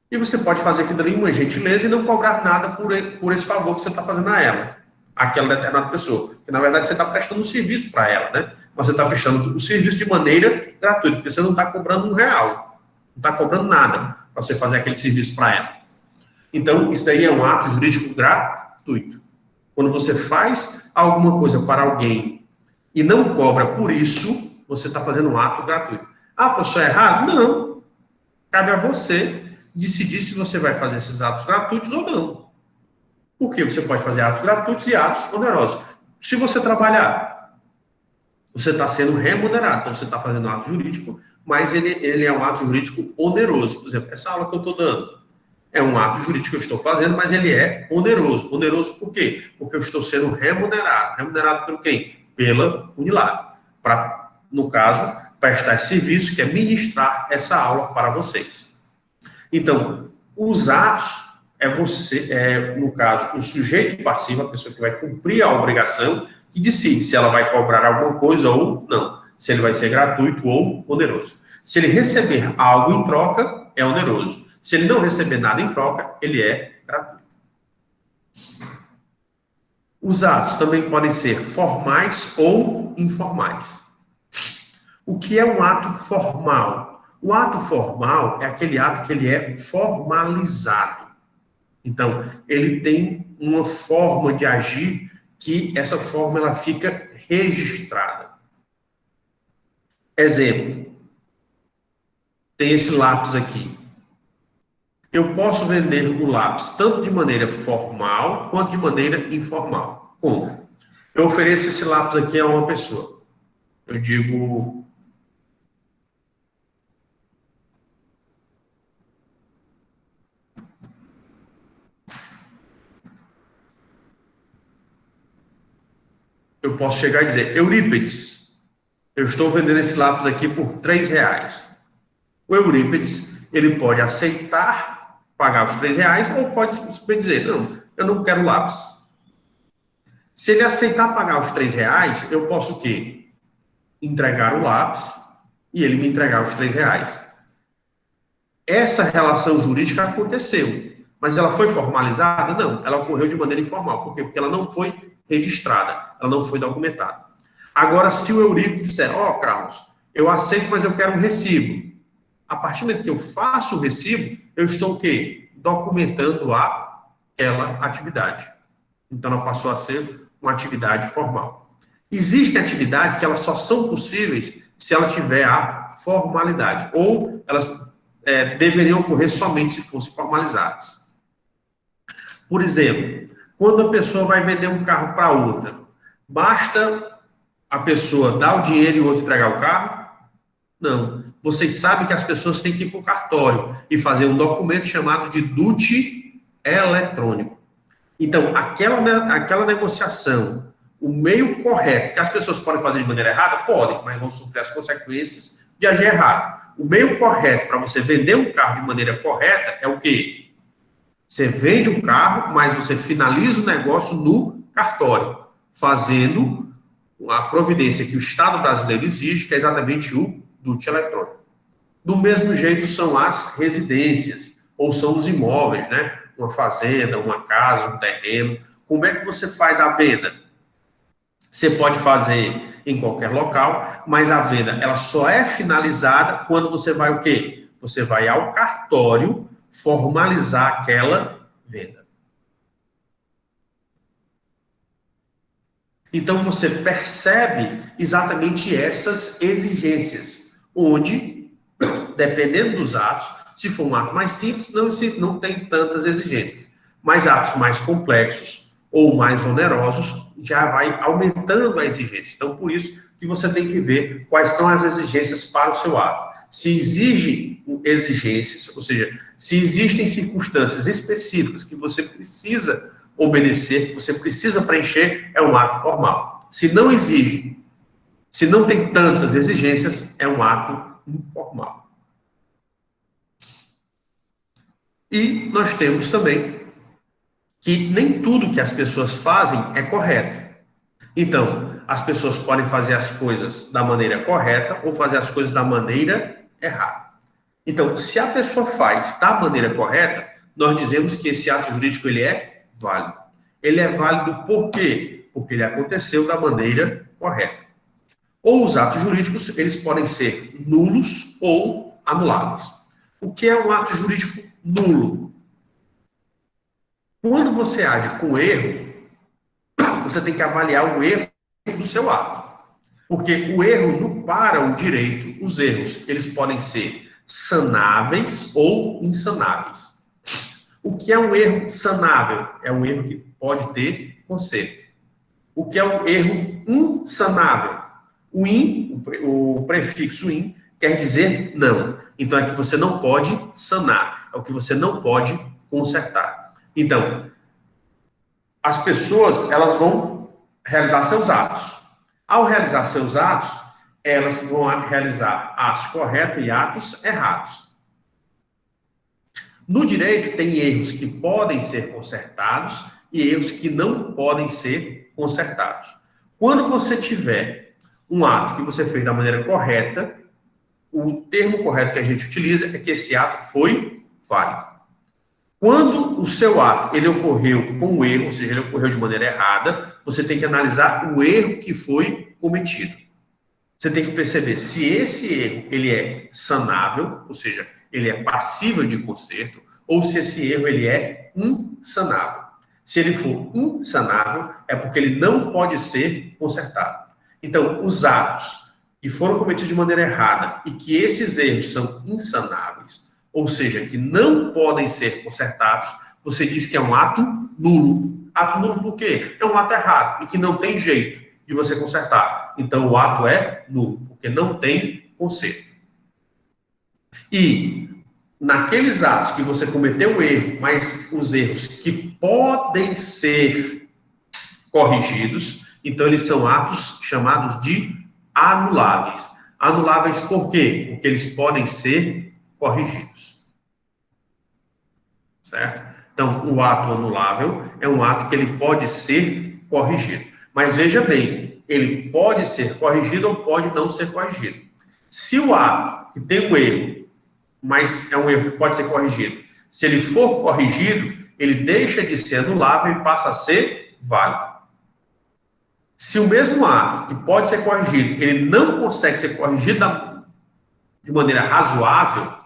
E você pode fazer aquilo ali uma gentileza e não cobrar nada por esse favor que você está fazendo a ela, aquela determinada pessoa. Porque, na verdade, você está prestando um serviço para ela, né? Mas você está prestando o serviço de maneira gratuita, porque você não está cobrando R$1, não está cobrando nada para você fazer aquele serviço para ela. Então, isso daí é um ato jurídico gratuito. Quando você faz alguma coisa para alguém e não cobra por isso, você está fazendo um ato gratuito. Ah, professor, é errado? Não. Cabe a você decidir se você vai fazer esses atos gratuitos ou não. Porque você pode fazer atos gratuitos e atos onerosos. Se você trabalhar, você está sendo remunerado. Então, você está fazendo um ato jurídico, mas ele é um ato jurídico oneroso. Por exemplo, essa aula que eu estou dando é um ato jurídico que eu estou fazendo, mas ele é oneroso. Oneroso por quê? Porque eu estou sendo remunerado. Remunerado pelo quem? Pela Unilab. Para, no caso, prestar esse serviço, que é ministrar essa aula para vocês. Então, os atos no caso, o sujeito passivo, a pessoa que vai cumprir a obrigação, e decide se ela vai cobrar alguma coisa ou não. Se ele vai ser gratuito ou oneroso. Se ele receber algo em troca, é oneroso. Se ele não receber nada em troca, ele é gratuito. Os atos também podem ser formais ou informais. O que é um ato formal? O ato formal é aquele ato que ele é formalizado. Então, ele tem uma forma de agir que essa forma ela fica registrada. Exemplo. Tem esse lápis aqui. Eu posso vender o lápis tanto de maneira formal quanto de maneira informal. Como? Eu ofereço esse lápis aqui a uma pessoa. Eu digo... Eu posso chegar e dizer, Eurípides, eu estou vendendo esse lápis aqui por R$3. O Eurípides, ele pode aceitar pagar os R$3 ou pode dizer, não, eu não quero lápis. Se ele aceitar pagar os R$3, eu posso o quê? Entregar o lápis e ele me entregar os R$3. Essa relação jurídica aconteceu, mas ela foi formalizada? Não, ela ocorreu de maneira informal. Por quê? Porque ela não foi registrada, ela não foi documentada. Agora, se o Eurípides disser, Carlos, eu aceito, mas eu quero um recibo. A partir do momento que eu faço o recibo, eu estou o quê? Documentando aquela atividade. Então, ela passou a ser uma atividade formal. Existem atividades que elas só são possíveis se ela tiver a formalidade, ou elas deveriam ocorrer somente se fossem formalizadas. Por exemplo, quando a pessoa vai vender um carro para outra, basta a pessoa dar o dinheiro e o outro entregar o carro? Não. Vocês sabem que as pessoas têm que ir para o cartório e fazer um documento chamado de DUT eletrônico. Então, aquela negociação, o meio correto, que as pessoas podem fazer de maneira errada? Podem, mas vão sofrer as consequências de agir errado. O meio correto para você vender um carro de maneira correta é o quê? Você vende um carro, mas você finaliza o negócio no cartório, fazendo a providência que o Estado brasileiro exige, que é exatamente o DUT eletrônico. Do mesmo jeito são as residências, ou são os imóveis, né? Uma fazenda, uma casa, um terreno. Como é que você faz a venda? Você pode fazer em qualquer local, mas a venda ela só é finalizada quando você vai o quê? Você vai ao cartório formalizar aquela venda. Então você percebe exatamente essas exigências, onde, dependendo dos atos, se for um ato mais simples, não tem tantas exigências. Mas atos mais complexos ou mais onerosos, já vai aumentando a exigência. Então, por isso que você tem que ver quais são as exigências para o seu ato. Se exige exigências, ou seja, se existem circunstâncias específicas que você precisa obedecer, que você precisa preencher, é um ato formal. Se não exige, se não tem tantas exigências, é um ato informal. E nós temos também que nem tudo que as pessoas fazem é correto. Então, as pessoas podem fazer as coisas da maneira correta ou fazer as coisas da maneira errada. Então, se a pessoa faz da maneira correta, nós dizemos que esse ato jurídico ele é válido. Ele é válido por quê? Porque ele aconteceu da maneira correta. Ou os atos jurídicos, eles podem ser nulos ou anuláveis. O que é um ato jurídico nulo? Quando você age com erro, você tem que avaliar o erro do seu ato. Porque o erro, para o direito, os erros, eles podem ser sanáveis ou insanáveis. O que é um erro sanável? É um erro que pode ter conserto. O que é um erro insanável? O prefixo in, quer dizer não. Então, é que você não pode sanar. É o que você não pode consertar. Então, as pessoas, elas vão realizar seus atos. Ao realizar seus atos, elas vão realizar atos corretos e atos errados. No direito, tem erros que podem ser consertados e erros que não podem ser consertados. Quando você tiver um ato que você fez da maneira correta, o termo correto que a gente utiliza é que esse ato foi válido. Quando o seu ato ele ocorreu com erro, ou seja, ele ocorreu de maneira errada, você tem que analisar o erro que foi cometido. Você tem que perceber se esse erro ele é sanável, ou seja, ele é passível de conserto, ou se esse erro ele é insanável. Se ele for insanável, é porque ele não pode ser consertado. Então, os atos que foram cometidos de maneira errada e que esses erros são insanáveis, ou seja, que não podem ser consertados, você diz que é um ato nulo. Ato nulo por quê? É um ato errado e que não tem jeito de você consertar. Então, o ato é nulo, porque não tem conserto. E naqueles atos que você cometeu erro, mas os erros que podem ser corrigidos, então eles são atos chamados de anuláveis. Anuláveis por quê? Porque eles podem ser corrigidos. Certo? Então, o ato anulável é um ato que ele pode ser corrigido. Mas veja bem, ele pode ser corrigido ou pode não ser corrigido. Se o ato que tem um erro, mas é um erro que pode ser corrigido, se ele for corrigido, ele deixa de ser anulável e passa a ser válido. Se o mesmo ato que pode ser corrigido, ele não consegue ser corrigido de maneira razoável,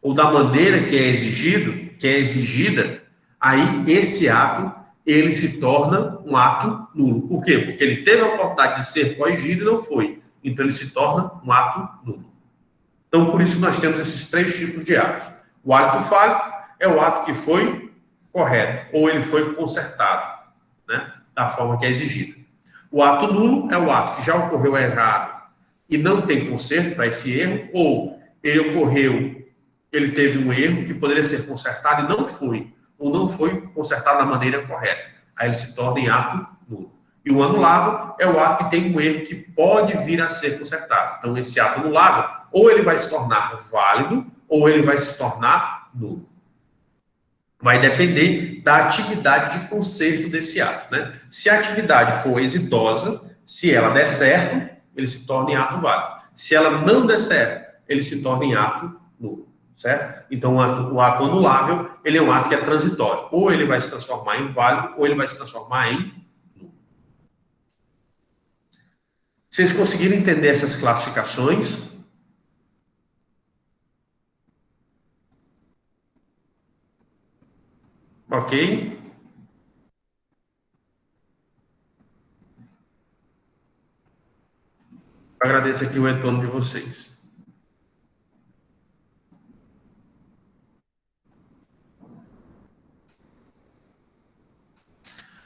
ou da maneira que é exigido, que é exigida, aí esse ato, ele se torna um ato nulo. Por quê? Porque ele teve a oportunidade de ser corrigido e não foi. Então, ele se torna um ato nulo. Então, por isso, nós temos esses três tipos de atos. O ato falho é o ato que foi correto, ou ele foi consertado, né, da forma que é exigida. O ato nulo é o ato que já ocorreu errado e não tem conserto para esse erro, ou ele ocorreu, ele teve um erro que poderia ser consertado e não foi, ou não foi consertado da maneira correta. Aí ele se torna em ato nulo. E o anulável é o ato que tem um erro que pode vir a ser consertado. Então, esse ato anulável, ou ele vai se tornar válido, ou ele vai se tornar nulo. Vai depender da atividade de conserto desse ato, né? Se a atividade for exitosa, se ela der certo, ele se torna em ato válido. Se ela não der certo, ele se torna em ato nulo, certo? Então, o ato anulável, ele é um ato que é transitório. Ou ele vai se transformar em válido, ou ele vai se transformar em nulo. Vocês conseguiram entender essas classificações? Ok? Agradeço aqui o retorno de vocês.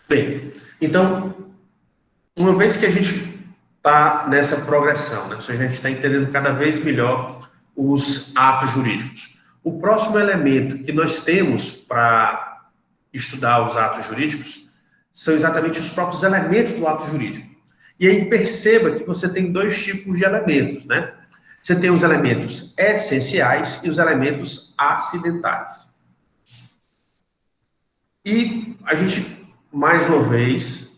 Bem, então, uma vez que a gente está nessa progressão, né? A gente está entendendo cada vez melhor os atos jurídicos. O próximo elemento que nós temos para estudar os atos jurídicos são exatamente os próprios elementos do ato jurídico. E aí perceba que você tem dois tipos de elementos, né? Você tem os elementos essenciais e os elementos acidentais. E a gente, mais uma vez,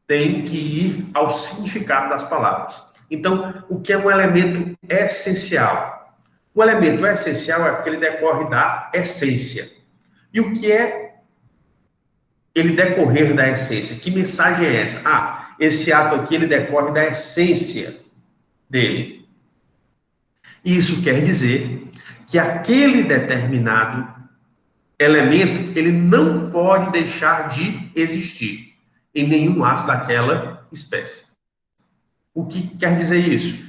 tem que ir ao significado das palavras. Então, o que é um elemento essencial? O elemento essencial é aquele que decorre da essência. E o que é ele decorrer da essência? Que mensagem é essa? Ah, esse ato aqui, ele decorre da essência dele. Isso quer dizer que aquele determinado elemento, ele não pode deixar de existir em nenhum ato daquela espécie. O que quer dizer isso?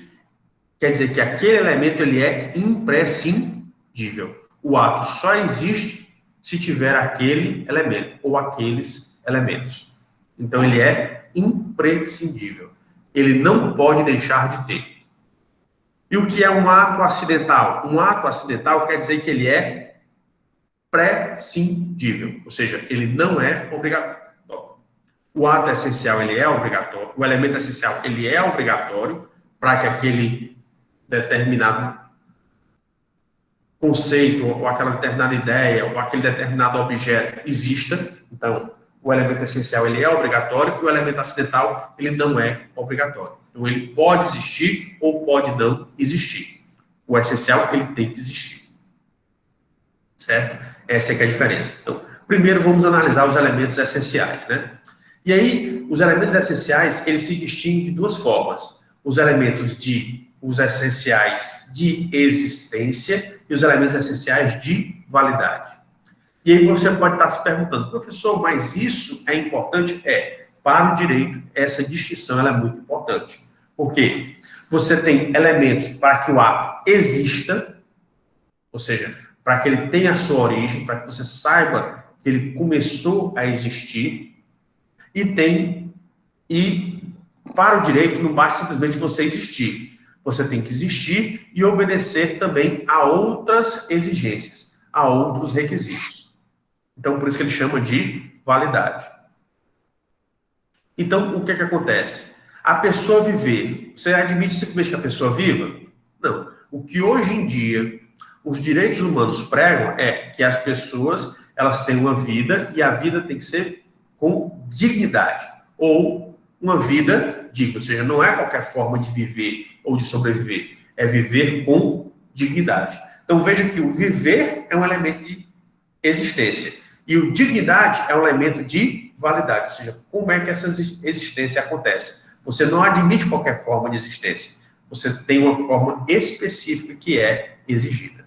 Quer dizer que aquele elemento, ele é imprescindível. O ato só existe se tiver aquele elemento ou aqueles elementos. Então, ele é imprescindível. Ele não pode deixar de ter. E o que é um ato acidental? Um ato acidental quer dizer que ele é prescindível, ou seja, ele não é obrigatório. O ato essencial, ele é obrigatório, o elemento essencial, ele é obrigatório para que aquele determinado conceito, ou aquela determinada ideia, ou aquele determinado objeto exista. Então, o elemento essencial, ele é obrigatório, e o elemento acidental, ele não é obrigatório. Então, ele pode existir ou pode não existir. O essencial, ele tem que existir. Certo? Essa é que é a diferença. Então, primeiro vamos analisar os elementos essenciais, né? E aí, os elementos essenciais, eles se distinguem de duas formas. Os essenciais de existência e os elementos essenciais de validade. E aí você pode estar se perguntando, professor, mas isso é importante? É. Para o direito, essa distinção ela é muito importante. Por quê? Você tem elementos para que o ato exista, ou seja, para que ele tenha a sua origem, para que você saiba que ele começou a existir, e para o direito não basta simplesmente você existir. Você tem que existir e obedecer também a outras exigências, a outros requisitos. Então, por isso que ele chama de validade. Então, o que é que acontece? A pessoa viver, você admite simplesmente que a pessoa viva? Não. O que hoje em dia os direitos humanos pregam é que as pessoas, elas têm uma vida e a vida tem que ser com dignidade, ou uma vida digna, ou seja, não é qualquer forma de viver ou de sobreviver, é viver com dignidade. Então veja que o viver é um elemento de existência e o dignidade é um elemento de validade, ou seja, como é que essa existência acontece? Você não admite qualquer forma de existência, você tem uma forma específica que é exigida.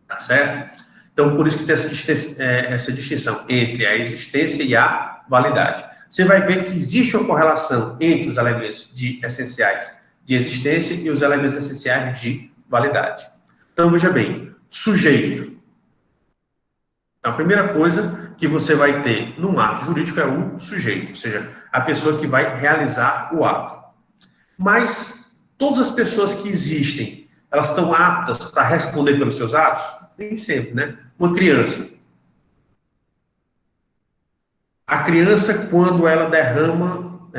Tá certo? Então, por isso que tem essa distinção entre a existência e a validade. Você vai ver que existe uma correlação entre os elementos essenciais de existência e os elementos essenciais de validade. Então, veja bem, sujeito. Então, a primeira coisa que você vai ter num ato jurídico é o sujeito, ou seja, a pessoa que vai realizar o ato. Mas todas as pessoas que existem, elas estão aptas para responder pelos seus atos? Nem sempre, né? Uma criança. A criança, quando ela derrama,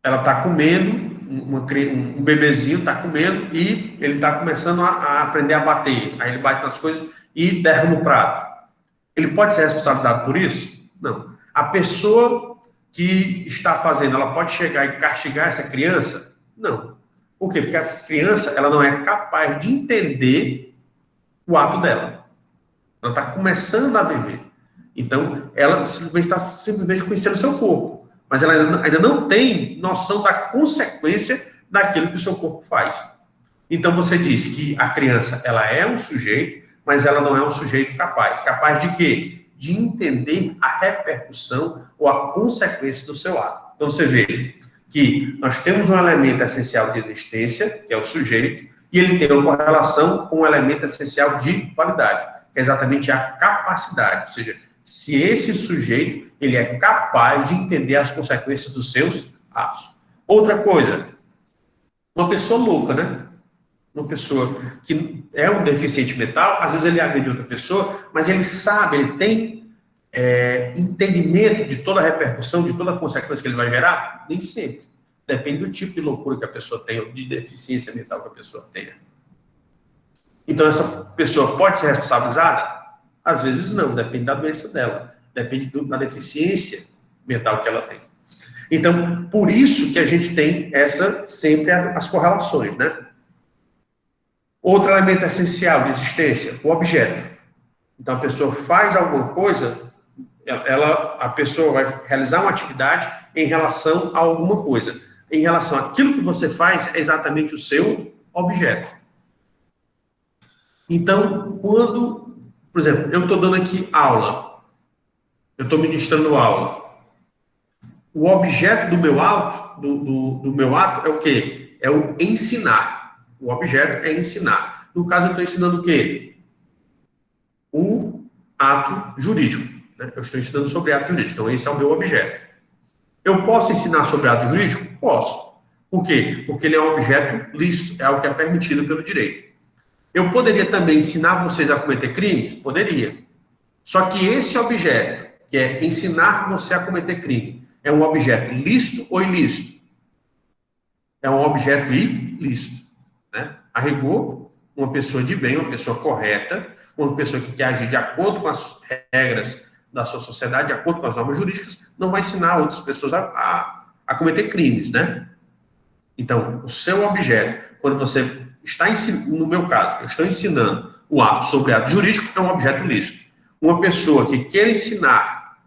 ela está comendo, um bebezinho está comendo e ele está começando a aprender a bater. Aí ele bate nas coisas e derrama o prato. Ele pode ser responsabilizado por isso? Não. A pessoa que está fazendo, ela pode chegar e castigar essa criança? Não. Por quê? Porque a criança, ela não é capaz de entender o ato dela. Ela está começando a viver. Então, ela simplesmente está conhecendo o seu corpo. mas ela ainda não tem noção da consequência daquilo que o seu corpo faz. Então você diz que a criança, ela é um sujeito, mas ela não é um sujeito capaz. Capaz de quê? De entender a repercussão ou a consequência do seu ato. Então você vê que nós temos um elemento essencial de existência, que é o sujeito, e ele tem uma correlação com um elemento essencial de validade, que é exatamente a capacidade. Ou seja, se esse sujeito ele é capaz de entender as consequências dos seus atos. Outra coisa, uma pessoa louca, né? Uma pessoa que é um deficiente mental, às vezes ele agride outra pessoa, mas ele sabe, ele tem entendimento de toda a repercussão, de toda a consequência que ele vai gerar? Nem sempre. Depende do tipo de loucura que a pessoa tem, ou de deficiência mental que a pessoa tenha. Então, essa pessoa pode ser responsabilizada? Às vezes não, depende da doença dela, depende da deficiência mental que ela tem. Então, por isso que a gente tem sempre as correlações, né? Outro elemento essencial de existência, o objeto. Então, a pessoa faz alguma coisa, a pessoa vai realizar uma atividade em relação a alguma coisa. Em relação àquilo que você faz, é exatamente o seu objeto. Então, quando, por exemplo, eu estou dando aqui aula, eu estou ministrando aula, o objeto do meu ato, do meu ato é o quê? É o ensinar. O objeto é ensinar. No caso, eu estou ensinando o quê? O ato jurídico. Né? Eu estou ensinando sobre ato jurídico. Então, esse é o meu objeto. Eu posso ensinar sobre ato jurídico? Posso. Por quê? Porque ele é um objeto lícito, é algo que é permitido pelo direito. Eu poderia também ensinar vocês a cometer crimes? Poderia. Só que esse objeto, que é ensinar você a cometer crime, é um objeto lícito ou ilícito? É um objeto ilícito. Né? A rigor, uma pessoa de bem, uma pessoa correta, uma pessoa que quer agir de acordo com as regras da sua sociedade, de acordo com as normas jurídicas, não vai ensinar outras pessoas a cometer crimes, né? Então, o seu objeto, quando você está ensinando, no meu caso, eu estou ensinando o ato sobre ato jurídico, é um objeto lícito. Uma pessoa que quer ensinar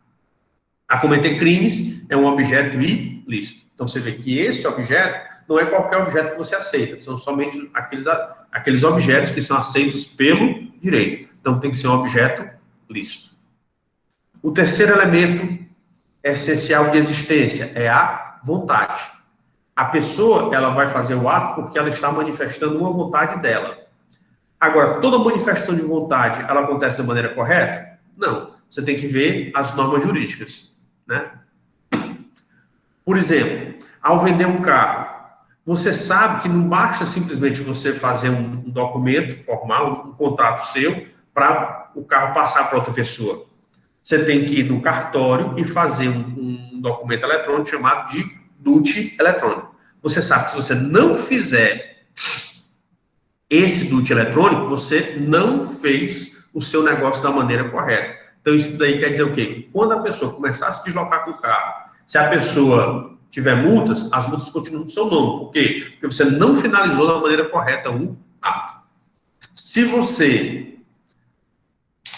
a cometer crimes é um objeto ilícito. Então, você vê que esse objeto não é qualquer objeto que você aceita, são somente aqueles objetos que são aceitos pelo direito. Então, tem que ser um objeto lícito. O terceiro elemento essencial de existência é a vontade. A pessoa, ela vai fazer o ato porque ela está manifestando uma vontade dela. Agora, toda manifestação de vontade, ela acontece da maneira correta? Não. Você tem que ver as normas jurídicas, né? Por exemplo, ao vender um carro, você sabe que não basta simplesmente você fazer um documento formal, um contrato seu, para o carro passar para outra pessoa. Você tem que ir no cartório e fazer um documento eletrônico chamado de DUT eletrônico. Você sabe que se você não fizer esse DUT eletrônico, você não fez o seu negócio da maneira correta. Então, isso daí quer dizer o quê? Que quando a pessoa começar a se deslocar com o carro, se a pessoa tiver multas, as multas continuam no seu nome. Por quê? Porque você não finalizou da maneira correta o ato. Se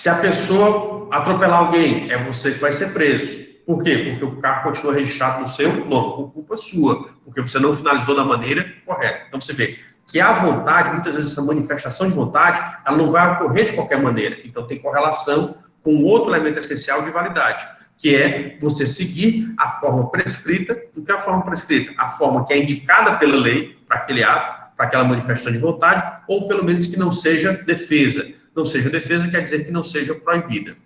a pessoa atropelar alguém, é você que vai ser preso. Por quê? Porque o carro continua registrado no seu nome, por culpa sua, porque você não finalizou da maneira correta. Então você vê que a vontade, muitas vezes essa manifestação de vontade, ela não vai ocorrer de qualquer maneira. Então tem correlação com outro elemento essencial de validade, que é você seguir a forma prescrita. O que é a forma prescrita? A forma que é indicada pela lei para aquele ato, para aquela manifestação de vontade, ou pelo menos que não seja defesa. Não seja defesa quer dizer que não seja proibida.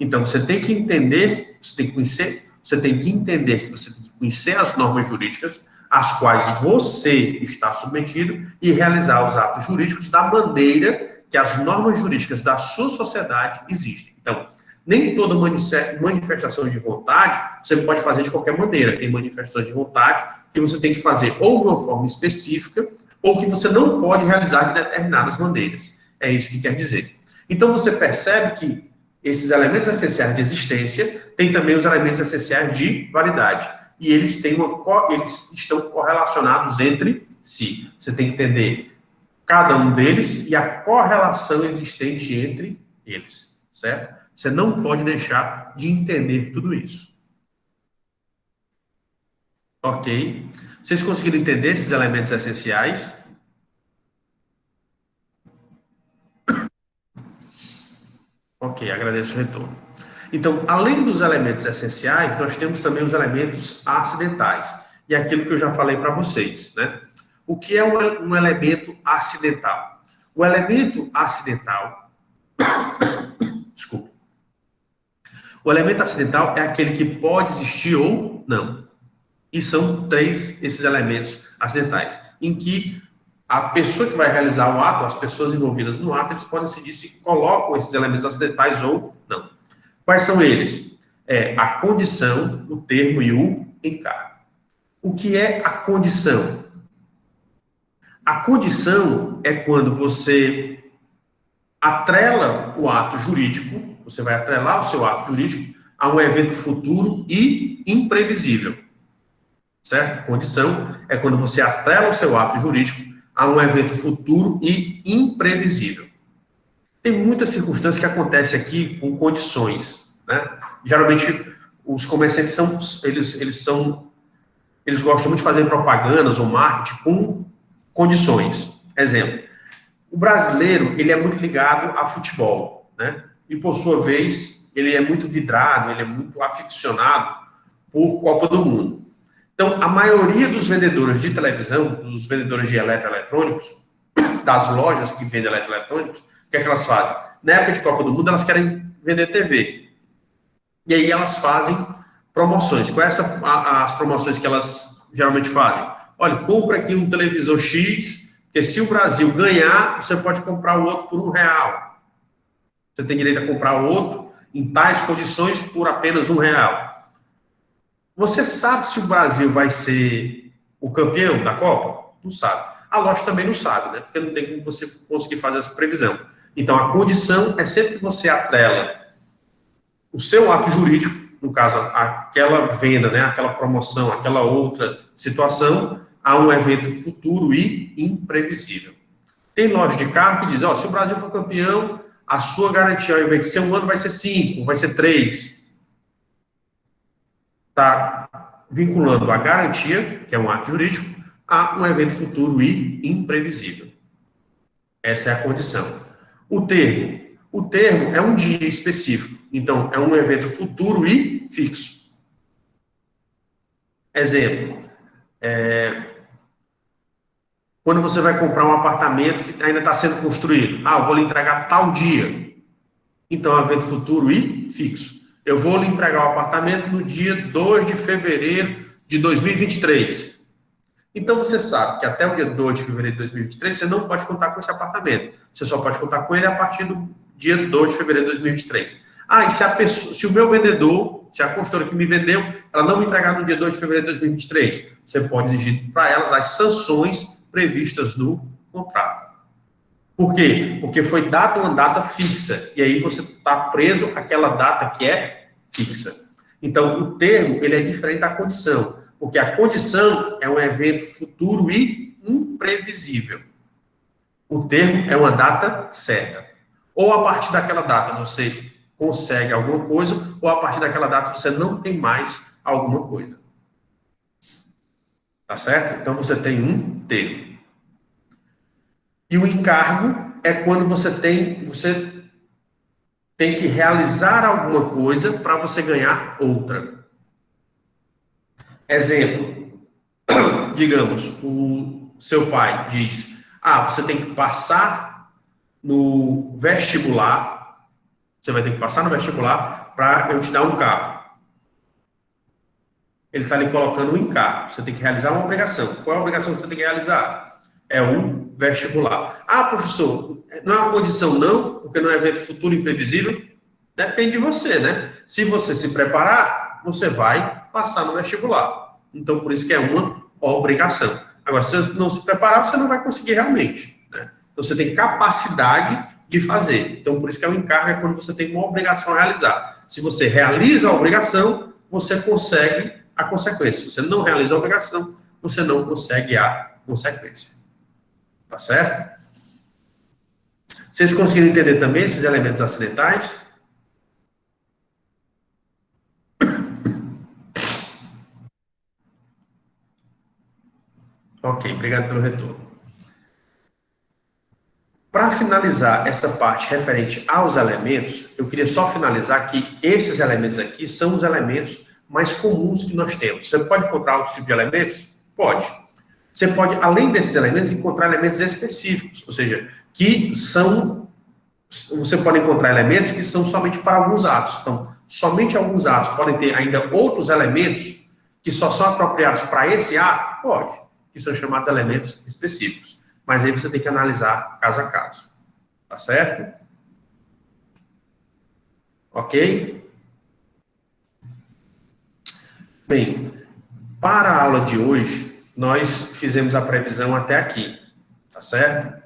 Então, você tem que entender, você tem que conhecer, você tem que entender que você tem que conhecer as normas jurídicas às quais você está submetido e realizar os atos jurídicos da maneira que as normas jurídicas da sua sociedade existem. Então, nem toda manifestação de vontade você pode fazer de qualquer maneira. Tem manifestações de vontade que você tem que fazer ou de uma forma específica ou que você não pode realizar de determinadas maneiras. É isso que quer dizer. Então, você percebe que esses elementos essenciais de existência têm também os elementos essenciais de validade. E eles estão correlacionados entre si. Você tem que entender cada um deles e a correlação existente entre eles, certo? Você não pode deixar de entender tudo isso. Ok. Vocês conseguiram entender esses elementos essenciais? Ok, agradeço o retorno. Então, além dos elementos essenciais, nós temos também os elementos acidentais. E é aquilo que eu já falei para vocês, né? O que é um elemento acidental? O elemento acidental, desculpa, o elemento acidental é aquele que pode existir ou não. E são três esses elementos acidentais, em que a pessoa que vai realizar o ato, as pessoas envolvidas no ato, eles podem decidir se colocam esses elementos acidentais ou não. Quais são eles? É a condição, o termo e o encargo. O que é a condição? A condição é quando você atrela o ato jurídico, você vai atrelar o seu ato jurídico a um evento futuro e imprevisível. Certo? Condição é quando você atrela o seu ato jurídico a um evento futuro e imprevisível. Tem muitas circunstâncias que acontecem aqui com condições, né? Geralmente os comerciantes eles gostam muito de fazer propagandas ou marketing com condições. Exemplo, o brasileiro ele é muito ligado a futebol, né? E por sua vez ele é muito vidrado, ele é muito aficionado por Copa do Mundo. Então, a maioria dos vendedores de televisão, dos vendedores de eletroeletrônicos, das lojas que vendem eletroeletrônicos, o que é que elas fazem? Na época de Copa do Mundo, elas querem vender TV. E aí elas fazem promoções. Quais são as promoções que elas geralmente fazem? Olha, compra aqui um televisor X, porque se o Brasil ganhar, você pode comprar o outro por R$ 1. Você tem direito a comprar o outro em tais condições por apenas R$ 1. Você sabe se o Brasil vai ser o campeão da Copa? Não sabe. A loja também não sabe, né? Porque não tem como você conseguir fazer essa previsão. Então, a condição é sempre que você atrela o seu ato jurídico, no caso, aquela venda, né? Aquela promoção, aquela outra situação, a um evento futuro e imprevisível. Tem loja de carro que diz, ó, se o Brasil for campeão, a sua garantia, ao invés de ser 1 ano, vai ser 5, vai ser 3. Está vinculando a garantia, que é um ato jurídico, a um evento futuro e imprevisível. Essa é a condição. O termo é um dia específico, então é um evento futuro e fixo. Exemplo, quando você vai comprar um apartamento que ainda está sendo construído, eu vou lhe entregar tal dia. Então é um evento futuro e fixo. Eu vou lhe entregar o apartamento no dia 2 de fevereiro de 2023. Então, você sabe que até o dia 2 de fevereiro de 2023, você não pode contar com esse apartamento. Você só pode contar com ele a partir do dia 2 de fevereiro de 2023. E se o meu vendedor, se a consultora que me vendeu, ela não me entregar no dia 2 de fevereiro de 2023, você pode exigir para elas as sanções previstas no contrato. Por quê? Porque foi dada uma data fixa, e aí você está preso àquela data que é fixa. Então, o termo, ele é diferente da condição. Porque a condição é um evento futuro e imprevisível. O termo é uma data certa. Ou a partir daquela data você consegue alguma coisa, ou a partir daquela data você não tem mais alguma coisa. Tá certo? Então você tem um termo. E o encargo é quando você tem que realizar alguma coisa para você ganhar outra. Exemplo, digamos, o seu pai diz, você tem que passar no vestibular, você vai ter que passar no vestibular para eu te dar um carro. Ele está ali colocando um encargo, você tem que realizar uma obrigação. Qual é a obrigação que você tem que realizar? É um vestibular. Professor, não é uma condição não, porque não é evento futuro imprevisível? Depende de você, né? Se você se preparar, você vai passar no vestibular. Então, por isso que é uma obrigação. Agora, se você não se preparar, você não vai conseguir realmente, né? Então, você tem capacidade de fazer. Então, por isso que é um encargo, é quando você tem uma obrigação a realizar. Se você realiza a obrigação, você consegue a consequência. Se você não realiza a obrigação, você não consegue a consequência. Tá certo? Vocês conseguiram entender também esses elementos acidentais? Ok, obrigado pelo retorno. Para finalizar essa parte referente aos elementos, eu queria só finalizar que esses elementos aqui são os elementos mais comuns que nós temos. Você pode encontrar outros tipos de elementos? Pode. Você pode, além desses elementos, encontrar elementos específicos, ou seja, que são. Você pode encontrar elementos que são somente para alguns atos. Então, somente alguns atos podem ter ainda outros elementos que só são apropriados para esse ato? Pode. Que são chamados elementos específicos. Mas aí você tem que analisar caso a caso. Tá certo? Ok? Bem, para a aula de hoje, nós fizemos a previsão até aqui. Tá certo?